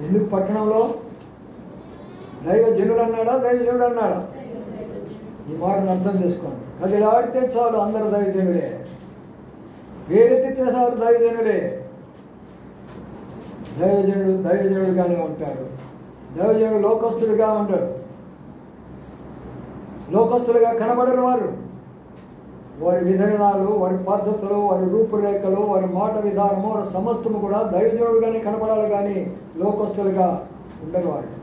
ఎందుకు పట్టణంలో? దైవజనుడు అన్నాడా, దైవజనుడు అన్నాడా? ఈ మాటను అర్థం చేసుకోండి. అది ఆడితే చాలు అందరు దైవజనులే, వేరెత్తితే చాలు దైవజనులే. దైవజనుడుగానే ఉంటాడు. దైవజనుడు లోకస్తులుగా ఉంటాడు. లోకస్తులుగా కనబడరు వారు. వారి విధానాలు, వారి పద్ధతులు, వారి రూపురేఖలు, వారి మాట విధానము, వారి సమస్తము కూడా దైవజనుడుగానే కనబడాలి, కానీ లోకస్తులుగా ఉండరు వాళ్ళు.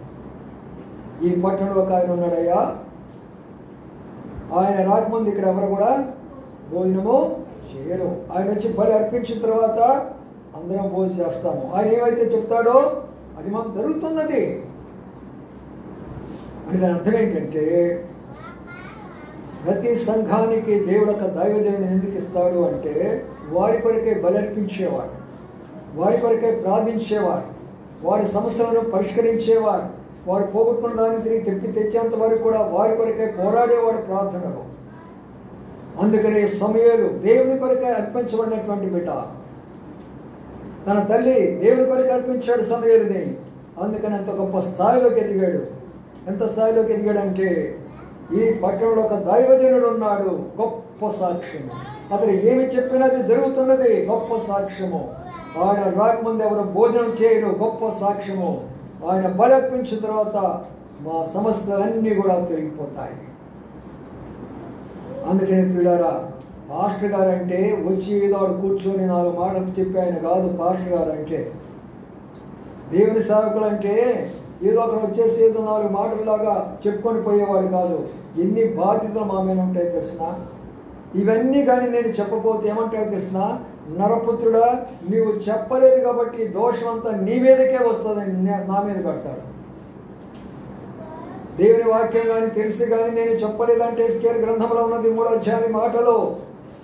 ఈ పట్టణంలో ఒక ఆయన ఉన్నాడయ్యా, ఆయన రాకముందు ఇక్కడ ఎవరు కూడా భోజనము చేయరు. ఆయన వచ్చి బలి అర్పించిన తర్వాత అందరం భోజనం చేస్తాము. ఆయన ఏమైతే చెప్తాడో అది మాకు జరుగుతున్నది అని. దాని అర్థం ఏంటంటే, ప్రతి సంఘానికి దేవుడు ఒక దైవజనుడిని ఎందుకు ఇస్తాడు అంటే, వారి కొరకే బలి అర్పించేవాడు, వారి కొరకే ప్రార్థించేవాడు, వారి సమస్యలను పరిష్కరించేవాడు, వారు పోగొట్టుకున్న దాన్ని తిరిగి తిప్పి తెచ్చేంత వరకు కూడా వారి కొరకే పోరాడేవాడు ప్రార్థనలో. అందుకని సమూయేలు దేవుని కొరకే అర్పించబడినటువంటి బిడ్డ. తన తల్లి దేవుని కొరకే అర్పించాడు సమూయేలుని. అందుకని అంత గొప్ప స్థాయిలోకి ఎదిగాడు. ఎంత స్థాయిలోకి ఎదిగాడంటే, ఈ పట్టణంలో ఒక దైవజనుడు ఉన్నాడు, గొప్ప సాక్ష్యము. అతను ఏమి చెప్పినది జరుగుతున్నది, గొప్ప సాక్ష్యము. ఆయన రాకముందు ఎవరు భోజనం చేయరు, గొప్ప సాక్ష్యము. ఆయన బలర్పించిన తర్వాత మా సమస్యలన్నీ కూడా తొలగిపోతాయి. అందుకని పిల్లరా, పాస్టర్ గారు అంటే వచ్చి ఏదో కూర్చొని 4 మాటలు చెప్పి ఆయన కాదు పాస్టర్ గారు అంటే. దేవుని సేవకులు అంటే ఏదో అక్కడ వచ్చేసి ఏదో 4 మాటల్లాగా చెప్పుకొని పోయేవాడు కాదు. ఎన్ని బాధ్యతలు మా మీద ఉంటాయో తెలిసిన. ఇవన్నీ కానీ నేను చెప్పకపోతే ఏమంటాయో తెలిసిన, నరపుత్రుడా నీవు చెప్పలేదు కాబట్టి దోషం అంతా నీ మీదకే వస్తుందని నా మీద పెడతాడు. దేవుని వాక్యం కానీ తెలిసి కానీ నేను చెప్పలేదంటే ఎస్కేల్ గ్రంథంలో ఉన్నది 3వ అధ్యాయం మాటలో,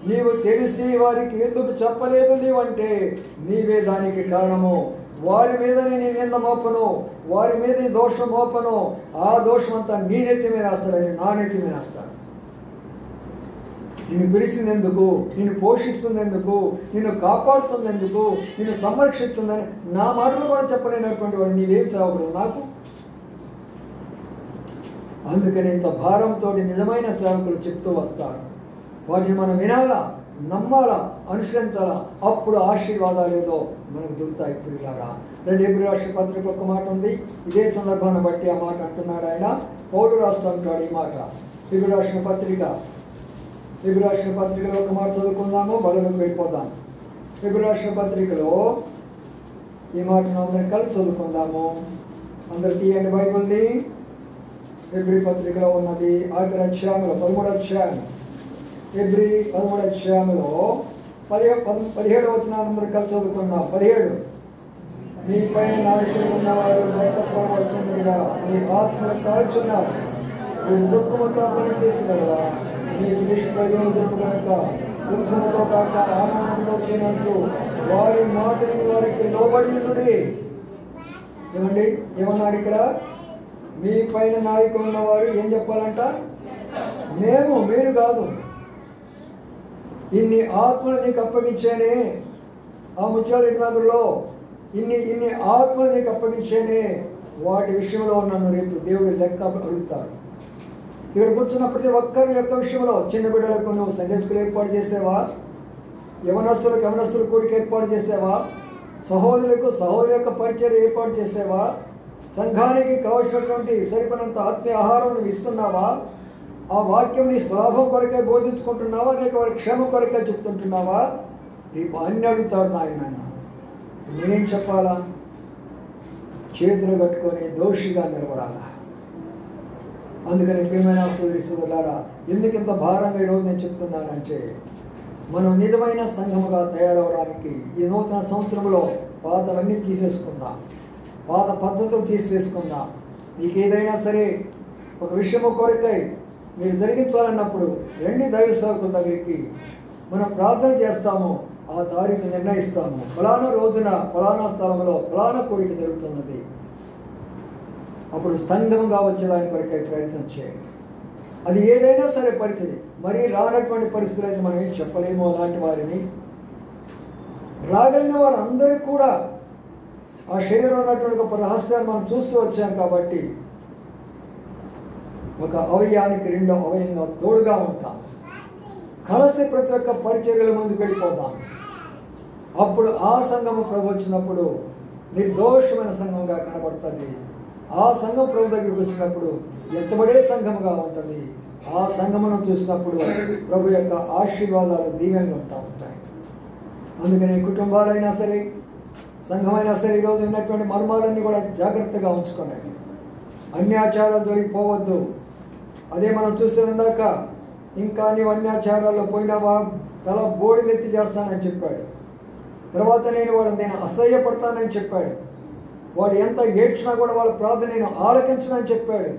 నీవు తెలిసి వారికి ఎందుకు చెప్పలేదు నీవంటే నీవే దానికి కారణము. వారి మీద నేను నింద మోపను, వారి మీద దోషం మోపను. ఆ దోషం అంతా నీ నెత్తి మీద వేస్తాడని నా నెత్తి మీద వేస్తాడు. నిన్ను పిలిచిందెందుకు, నిన్ను పోషిస్తుందెందుకు, నిన్ను కాపాడుతుందెందుకు, నిన్ను సంరక్షిస్తుందని నా మాటలు కూడా చెప్పలేనటువంటి వాడు నీవేం సేవకుడు నాకు. అందుకని ఇంత భారంతో నిజమైన సేవకులు చెప్తూ వస్తారు. వాటిని మనం వినాలా, నమ్మాలా, అనుసరించాలా. అప్పుడు ఆశీర్వాదాలు ఏదో మనకు దొరుకుతాయి. పిల్లలారా, హెబ్రీ రాష్ట్ర పత్రిక ఒక మాట ఉంది. ఇదే సందర్భాన్ని బట్టి ఆ మాట అంటున్నాడు ఆయన. పౌలు రాస్తూ అంటాడు ఈ మాట. హెబ్రీ రాష్ట్ర పత్రికలో ఒక మాట చదువుకుందాము, బలలోకి వెళ్ళిపోదాం. హెబ్రీ రాష్ట్ర పత్రికలో ఈ మాటను అందరం కలిసి చదువుకుందాము. అందరు తీయండి బైబిల్ని. హెబ్రీ పత్రికలో ఉన్నది ఆఖరి అధ్యాయంలో 13వ అధ్యాయం. హెబ్రీ 13వ అధ్యాయంలో 17వ వచనాన్ని అందరూ కలిసి చదువుకున్నాం. 17 మీ పైన నాయకులు ఉన్నవారు వచ్చిందిగా మీ ఆత్మను కాల్చున్నారు, మీరు దుఃఖముతో పనిచేసినగా మీకు నిష్ప్రయోజనం కనుక దుఃఖముతో కాక ఆనందంతో వచ్చినట్లు వారి మాటని వారికి లోబడి. ఏమండి ఏమన్నాడు ఇక్కడ? మీ పైన నాయకులు ఉన్నవారు ఏం చెప్పాలంట? మేము, మీరు కాదు. ఇన్ని ఆత్మలు నీకు అప్పగించేనే, ఆ ముత్యాలరెడ్డి నగర్లో ఇన్ని ఆత్మలు నీకు అప్పగించేనే, వాటి విషయంలో నన్ను రేపు దేవుడు లెక్క అడుగుతారు. ఇక్కడ కూర్చున్న ప్రతి ఒక్కరి యొక్క విషయంలో, చిన్న బిడ్డలకు నువ్వు సండే స్కూల్ ఏర్పాటు చేసేవా, యవనస్తులకు కూడికి ఏర్పాటు చేసేవా, సహోదరులకు సహోదరు యొక్క పరిచయం ఏర్పాటు చేసేవా, సంఘానికి కావలసినటువంటి సరిపడినంత ఆత్మీయ ఆహారం నువ్వు ఇస్తున్నావా, ఆ వాక్యం నీ స్వలాభం కొరకే బోధించుకుంటున్నావా, లేక వారి క్షేమం కొరకే చెప్తుంటున్నావా? రేపు అన్ని అడుగుతాడు నాయన. నేనేం చెప్పాలా? చేతులు కట్టుకొని దోషిగా నిలబడాలా. అందుకని ప్రియమైన సోదరులారా, ఎందుకు ఇంత భారంగా ఈరోజు నేను చెప్తున్నానంటే, మనం నిజమైన సంఘముగా తయారవడానికి ఈ నూతన సంవత్సరంలో పాతవన్నీ తీసేసుకుందాం, పాత పద్ధతులు తీసివేసుకుందాం. మీకు ఏదైనా సరే ఒక విషయము కొరకై మీరు జరిగించాలన్నప్పుడు రండి దైవ సేవకుల దగ్గరికి, మనం ప్రార్థన చేస్తాము, ఆ తారీఖు నిర్ణయిస్తాము. ఫలానా రోజున ఫలానా స్థలంలో ఫలానా కోరిక జరుగుతున్నది. అప్పుడు సంఘముగా వచ్చేదాని కొరకై ప్రయత్నం చేయండి. అది ఏదైనా సరే పరిస్థితి, మరీ రానటువంటి పరిస్థితులు అయితే మనం ఏం చెప్పలేము. అలాంటి వారిని రాగలిగిన వారందరికీ కూడా ఆ శరీరంలో ఉన్నటువంటి ఒక రహస్యాన్ని మనం చూస్తూ వచ్చాం కాబట్టి ఒక అవయవానికి 2వ అవయంగా తోడుగా ఉంటాం. కలిసి ప్రతి ఒక్క పరిచర్యల ముందుకు వెళ్ళిపోతాం. అప్పుడు ఆ సంఘము ప్రభు వచ్చినప్పుడు నిర్దోషమైన సంఘంగా కనబడుతుంది. ఆ సంఘం ప్రభు దగ్గరికి వచ్చినప్పుడు ఎత్తబడే సంఘముగా ఉంటుంది. ఆ సంఘమును చూసినప్పుడు ప్రభు యొక్క ఆశీర్వాదాలు దీవెనలు ఉంటాయి. అందుకని కుటుంబాలైనా సరే, సంఘమైనా సరే, ఈరోజు ఉన్నటువంటి మర్మాలన్నీ కూడా జాగ్రత్తగా ఉంచుకోండి. అన్యాచారాలు దొరికిపోవద్దు. అదే మనం చూస్తే ఇందాక, ఇంకా నీవు అన్యాచారాల్లో పోయినావా తల బోడినెత్తి చేస్తానని చెప్పాడు. తర్వాత నేను అసహ్యపడతానని చెప్పాడు. వాడు ఎంత ఏడ్చినా కూడా వాళ్ళ ప్రార్థన నేను ఆలకించనని చెప్పాడు.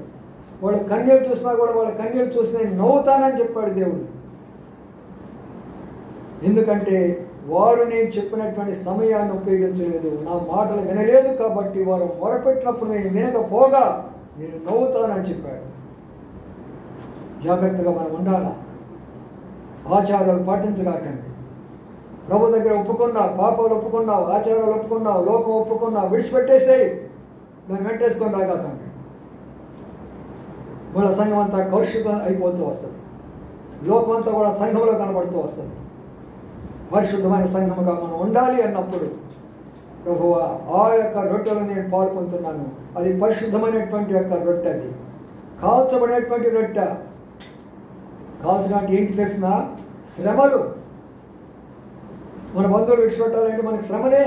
వాళ్ళ కన్నీళ్ళు చూసినా కూడా వాళ్ళ కన్నీళ్ళు చూసి నేను నవ్వుతానని చెప్పాడు దేవుడు. ఎందుకంటే వారు నేను చెప్పినటువంటి సమయాన్ని ఉపయోగించలేదు, నా మాటలు వినలేదు. కాబట్టి వారు మొరపెట్టినప్పుడు నేను వినకపోగా నేను నవ్వుతానని చెప్పాడు. జాగ్రత్తగా మనం ఉండాలా. ఆచారాలు పాటించగాకండి. ప్రభు దగ్గర ఒప్పుకున్నావు, పాపాలు ఒప్పుకున్నావు, ఆచారాలు ఒప్పుకున్నావు, లోకం ఒప్పుకున్నావు, విడిచిపెట్టేసేయి. దాన్ని వెంటేసుకొని రాగాకండి. మన సంఘం అంతా కలుషితం అయిపోతూ వస్తుంది. లోకమంతా కూడా సంఘంలో కనబడుతూ వస్తుంది. పరిశుద్ధమైన సంఘముగా మనం ఉండాలి అన్నప్పుడు ప్రభువా ఆ యొక్క రొట్టెలో నేను పాల్పొందుతున్నాను. అది పరిశుద్ధమైనటువంటి యొక్క రొట్టె, అది కాల్చబడేటువంటి రొట్టె. కాల్చడానికి ఏంటి తెలిసిన శ్రమలు. మన బంధువులు విడిచిపెట్టాలంటే మనకు శ్రమలే.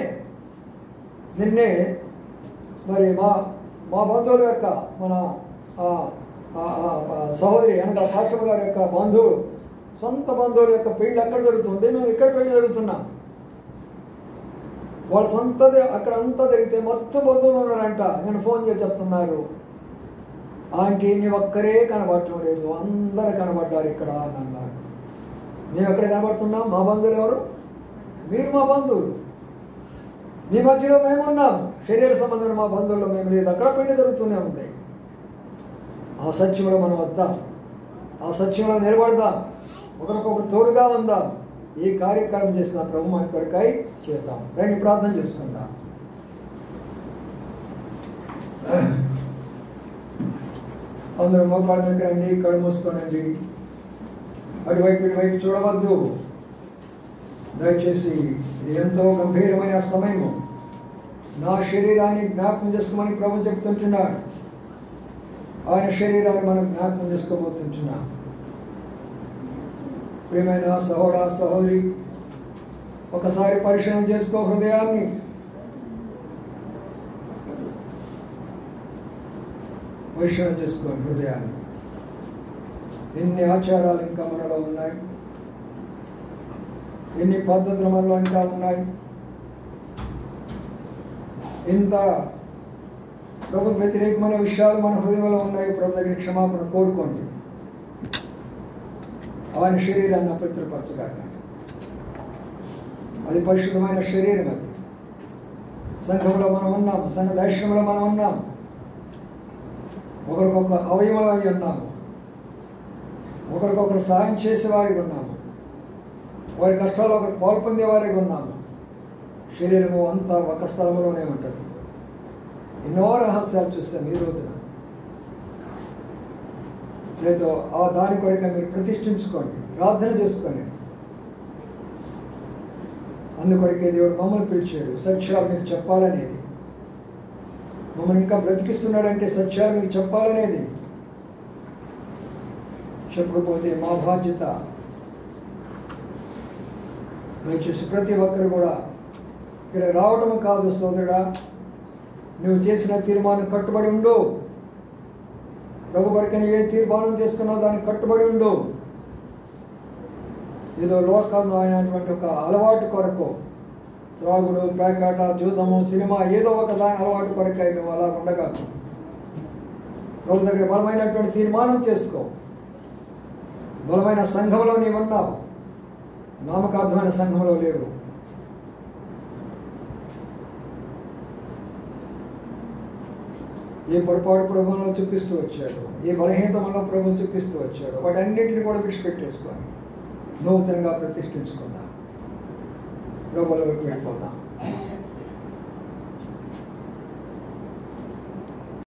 నిన్నే మరి మా బంధువుల యొక్క మన సహోదరి అనగా పాస్టర్ గారి యొక్క బంధువు, సొంత బంధువుల యొక్క పెళ్లి అక్కడ జరుగుతుంది, మేము ఇక్కడ పెళ్లి జరుగుతున్నాం. వాళ్ళ సొంతది అక్కడ అంతా జరిగితే మొత్తం బంధువులు ఉన్నారంట. నేను ఫోన్ చేసి చెప్తున్నారు, ఆంటీ నీ ఒక్కరే కనబడటం లేదు, అందరూ కనబడ్డారు ఇక్కడ అని అన్నారు. మేము ఎక్కడ కనబడుతున్నాం? మా బంధువులు ఎవరు? మీరు మా బంధువులు. మీ మధ్యలో మేమున్నాం. శరీర సంబంధమైన మా బంధువుల్లో మేము లేదు. అక్కడ పెళ్లి జరుగుతూనే ఉంటాయి. ఆ సత్యంలో మనం వద్దాం, ఆ సత్యంలో నిలబడదాం, ఒకరికొకరు తోడుగా ఉందాం. ఈ కార్యక్రమం చేసిన ప్రభు మన కొరకై చేద్దాం. రండి ప్రార్థన చేసుకుందాం. అందరూ మోకాళ్ళ దగ్గర రండి, కళ్ళు మూసుకోనండి. అటువైపు ఇటువైపు చూడవద్దు దయచేసి. ఇది ఎంతో గంభీరమైన సమయము. నా శరీరాన్ని జ్ఞాపకం చేసుకోమని ప్రభు చెప్తుంటున్నాడు. ఆయన శరీరాన్ని మనం జ్ఞాపకం చేసుకోబోతుంటున్నాం. ప్రియమైన సహోదర సహోదరి, ఒకసారి పరిశీలన చేసుకో హృదయాన్ని. పరిశీలన చేసుకోండి హృదయాన్ని. ఎన్ని ఆచారాలు ఇంకా మనలో ఉన్నాయి, ఎన్ని పద్ధతులు మనలో ఇంకా ఉన్నాయి, ఇంత ప్రభు వ్యతిరేకమైన విషయాలు మన హృదయంలో ఉన్నాయి. ప్రభు దగ్గర క్షమాపణ కోరుకోండి. ఆయన శరీరాన్ని అపవిత్రపరచగాక. అది పరిశుద్ధమైన శరీరం. అది సంఘంలో మనం ఉన్నాము, సంఘ దైశ్యంలో మనం ఉన్నాము, ఒకరికొకరు అవయవాలు అయి ఉన్నాము, ఒకరికొకరు సాయం చేసేవారికి ఉన్నాము, వారి కష్టాలు ఒకరు పాల్పొందేవారికి ఉన్నాము. శరీరము అంతా ఒక స్థలంలోనే ఉంటుంది. ఎన్నో రహస్యాలు చూస్తాం ఈ రోజున. లేదో ఆ దాని కొరక మీరు ప్రతిష్ఠించుకోండి, ప్రార్థన చేసుకోండి. అందుకొరకే దేవుడు మమ్మల్ని పిలిచాడు, సత్యాలు మీకు చెప్పాలనేది. మమ్మల్ని ఇంకా బ్రతికిస్తున్నాడంటే సత్యాలు మీకు చెప్పాలనేది. చెప్పకపోతే మా బాధ్యత. దయచేసి ప్రతి ఒక్కరు కూడా ఇక్కడ రావడం కాదు సోదరుడా, నువ్వు చేసిన తీర్మానం కట్టుబడి ఉండు. ప్రభు కొరకు నీవే తీర్మానం చేసుకున్నావు, దానికి కట్టుబడి ఉండు. ఏదో లోకంలో అయినటువంటి ఒక అలవాటు కొరకు, త్రాగుడు, పేకాట, జూదము, సినిమా, ఏదో ఒక దాని అలవాటు కొరకు అయి నువ్వు అలా ఉండగా ప్రభు దగ్గర బలమైనటువంటి తీర్మానం చేసుకో. బలమైన సంఘంలో నీవు ఉన్నావు, నామకార్థమైన సంఘంలో లేవు. ఏ పొరపాటు ప్రభుత్వంలో చూపిస్తూ వచ్చాడు, ఏ బలహీనత మనలో ప్రభు చూపిస్తూ వచ్చాడు, వాటన్నిటిని కూడా విడిచిపెట్టేసుకొని నూతనంగా ప్రతిష్ఠించుకుందాం. ప్రభువులోకి వెళ్ళిపోదాం.